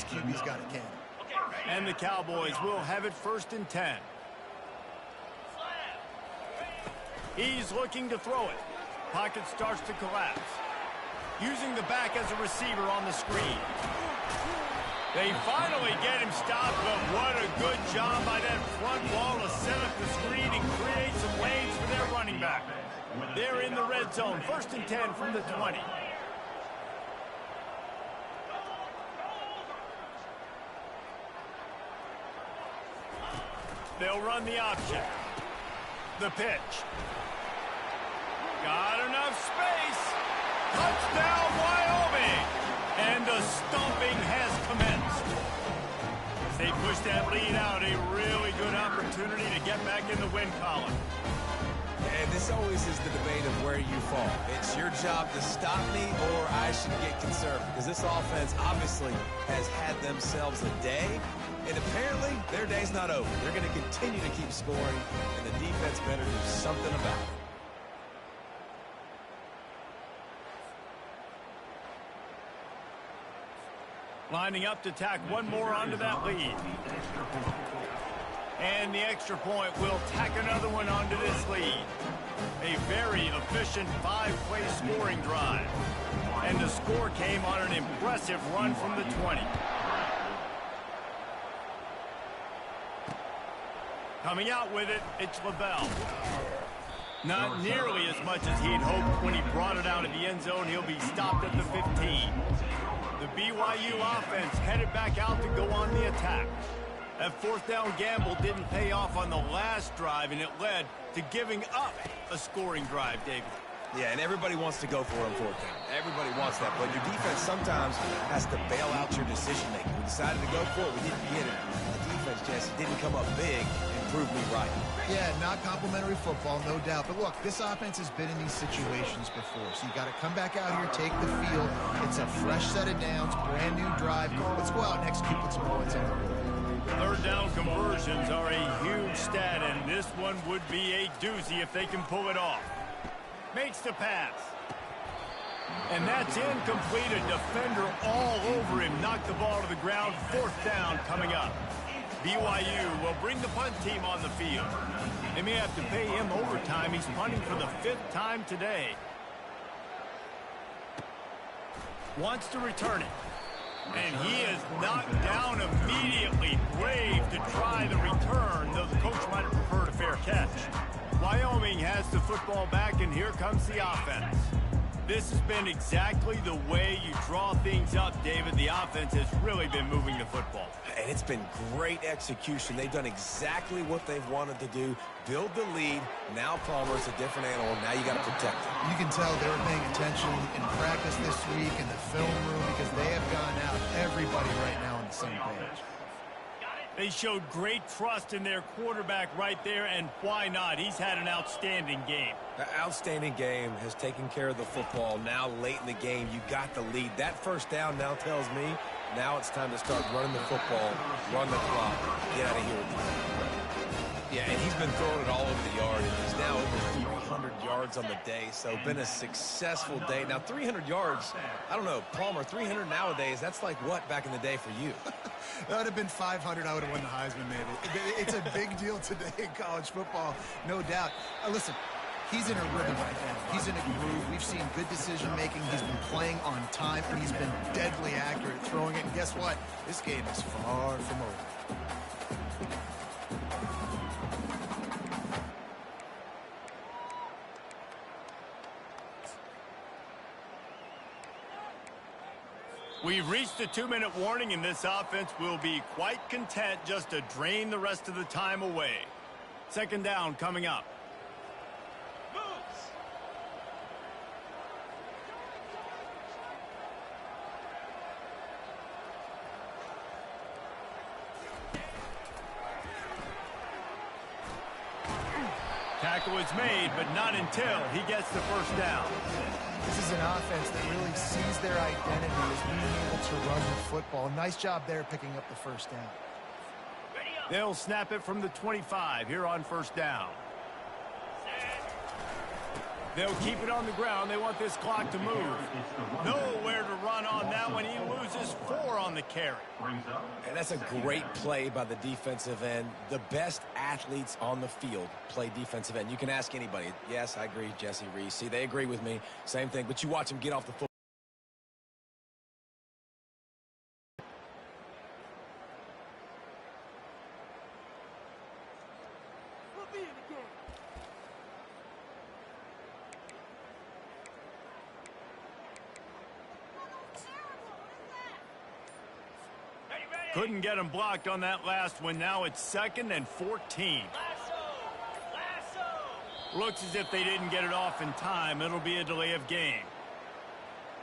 QB's got a cannon. And the Cowboys will have it 1st and 10. He's looking to throw it. Pocket starts to collapse. Using the back as a receiver on the screen. They finally get him stopped, but what a good job by that front wall to set up the screen and create some lanes for their running back. They're in the red zone, 1st and 10 from the 20. They'll run the option. The pitch. Got enough space. Touchdown, Wyoming! And the stomping has commenced. As they push that lead out, a really good opportunity to get back in the win column. And this always is the debate of where you fall. It's your job to stop me, or I should get conservative. Because this offense obviously has had themselves a day. And apparently, their day's not over. They're going to continue to keep scoring, and the defense better do something about it. Lining up to tack one more onto that lead. And the extra point will tack another one onto this lead. A very efficient 5-play scoring drive. And the score came on an impressive run from the 20. Coming out with it, it's LaBelle. Not nearly as much as he'd hoped when he brought it out of the end zone. He'll be stopped at the 15. The BYU offense headed back out to go on the attack. That 4th down gamble didn't pay off on the last drive, and it led to giving up a scoring drive, David. Yeah, and everybody wants to go for it on 4th down. Everybody wants that, but your defense sometimes has to bail out your decision-making. We decided to go for it. We didn't get it. The defense just didn't come up big and prove me right. Yeah, not complimentary football, no doubt. But look, this offense has been in these situations before, so you got to come back out here, take the field. It's a fresh set of downs, brand new drive. Let's go out and execute with some points on the board. 3rd down conversions are a huge stat, and this one would be a doozy if they can pull it off. Makes the pass. And that's incomplete. A defender all over him. Knocked the ball to the ground. 4th down coming up. BYU will bring the punt team on the field. They may have to pay him overtime. He's punting for the 5th time today. Wants to return it. And he is knocked down immediately. Brave to try the return, though the coach might have preferred a fair catch. Wyoming has the football back, and here comes the offense. This has been exactly the way you draw things up, David. The offense has really been moving the football. And it's been great execution. They've done exactly what they've wanted to do. Build the lead. Now Palmer's a different animal. Now you got to protect it. You can tell they were paying attention in practice this week in the film room because they have gone out, everybody right now on the same page. They showed great trust in their quarterback right there, and why not? He's had an outstanding game. The outstanding game has taken care of the football. Now late in the game, you got the lead. That first down now tells me now it's time to start running the football, run the clock, get out of here with the ball. Yeah, and he's been throwing it all over the yard, and he's now over 300 yards on the day, so been a successful day. Now, 300 yards, I don't know, Palmer, 300 nowadays, that's like what back in the day for you? That would have been 500. I would have won the Heisman, maybe. It's a big deal today in college football, no doubt. Listen, he's in a rhythm right now. He's in a groove. We've seen good decision-making. He's been playing on time, and he's been deadly accurate throwing it. And guess what? This game is far from over. We've reached the 2-minute warning, and this offense will be quite content just to drain the rest of the time away. Second down coming up. Tackle is made, but not until he gets the first down. This is an offense that really sees their identity as being able to run the football. Nice job there picking up the first down. They'll snap it from the 25 here on first down. They'll keep it on the ground. They want this clock to move. Nowhere to run on that one. He loses 4 on the carry. And that's a great play by the defensive end. The best athletes on the field play defensive end. You can ask anybody. Yes, I agree, Jesse Reese. See, they agree with me. Same thing. But you watch them get off the football. Couldn't get him blocked on that last one. Now it's 2nd and 14. Looks as if they didn't get it off in time. It'll be a delay of game.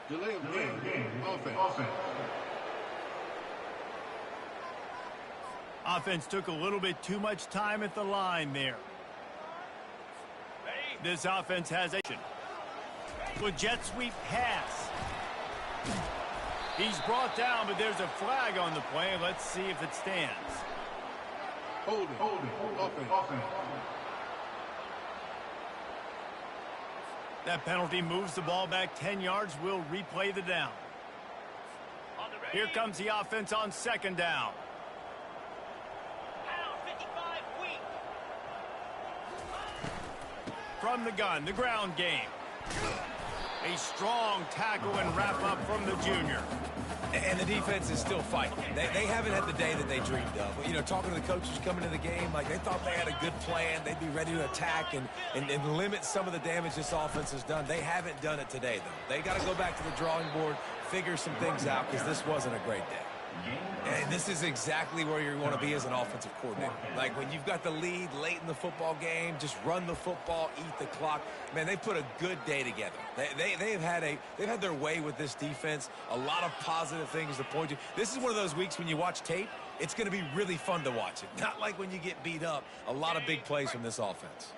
Delay of game. Offense. Offense took a little bit too much time at the line there. This offense has a with jet sweep pass. He's brought down, but there's a flag on the play. Let's see if it stands. Holding. Offense. That penalty moves the ball back 10 yards. We'll replay the down. Here comes the offense on 2nd down. From the gun, the ground game. A strong tackle and wrap up from the junior. And the defense is still fighting. They haven't had the day that they dreamed of. You know, talking to the coaches coming into the game, like they thought they had a good plan. They'd be ready to attack and limit some of the damage this offense has done. They haven't done it today, though. They got to go back to the drawing board, figure some things out, because this wasn't a great day. And this is exactly where you want to be as an offensive coordinator. Like when you've got the lead late in the football game, just run the football, eat the clock. Man, they put a good day together. They've had their way with this defense. A lot of positive things to point to. This is one of those weeks when you watch tape, it's going to be really fun to watch it. Not like when you get beat up. A lot of big plays from this offense.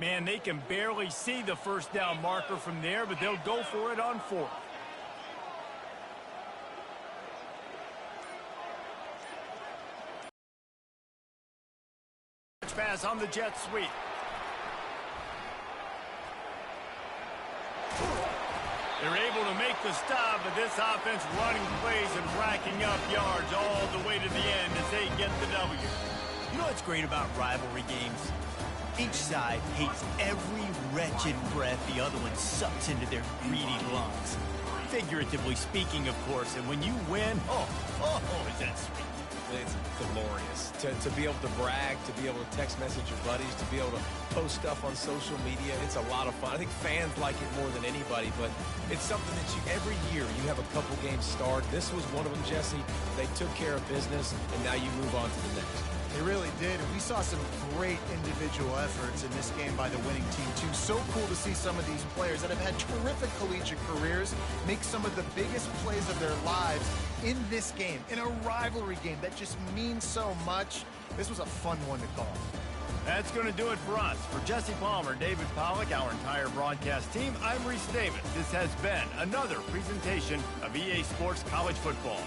Man, they can barely see the first down marker from there, but they'll go for it on 4th. Pass on the jet sweep. They're able to make the stop, but this offense running plays and racking up yards all the way to the end as they get the W. You know what's great about rivalry games? Each side hates every wretched breath the other one sucks into their greedy lungs. Figuratively speaking, of course. And when you win, is that sweet. It's glorious to be able to brag, to be able to text message your buddies, to be able to post stuff on social media. It's a lot of fun. I think fans like it more than anybody, but it's something that every year you have a couple games start. This was one of them, Jesse. They took care of business, and now you move on to the next. They really did, and we saw some great individual efforts in this game by the winning team, too. So cool to see some of these players that have had terrific collegiate careers make some of the biggest plays of their lives in this game, in a rivalry game that just means so much. This was a fun one to call. That's going to do it for us. For Jesse Palmer, David Pollack, our entire broadcast team, I'm Reese Davis. This has been another presentation of EA Sports College Football.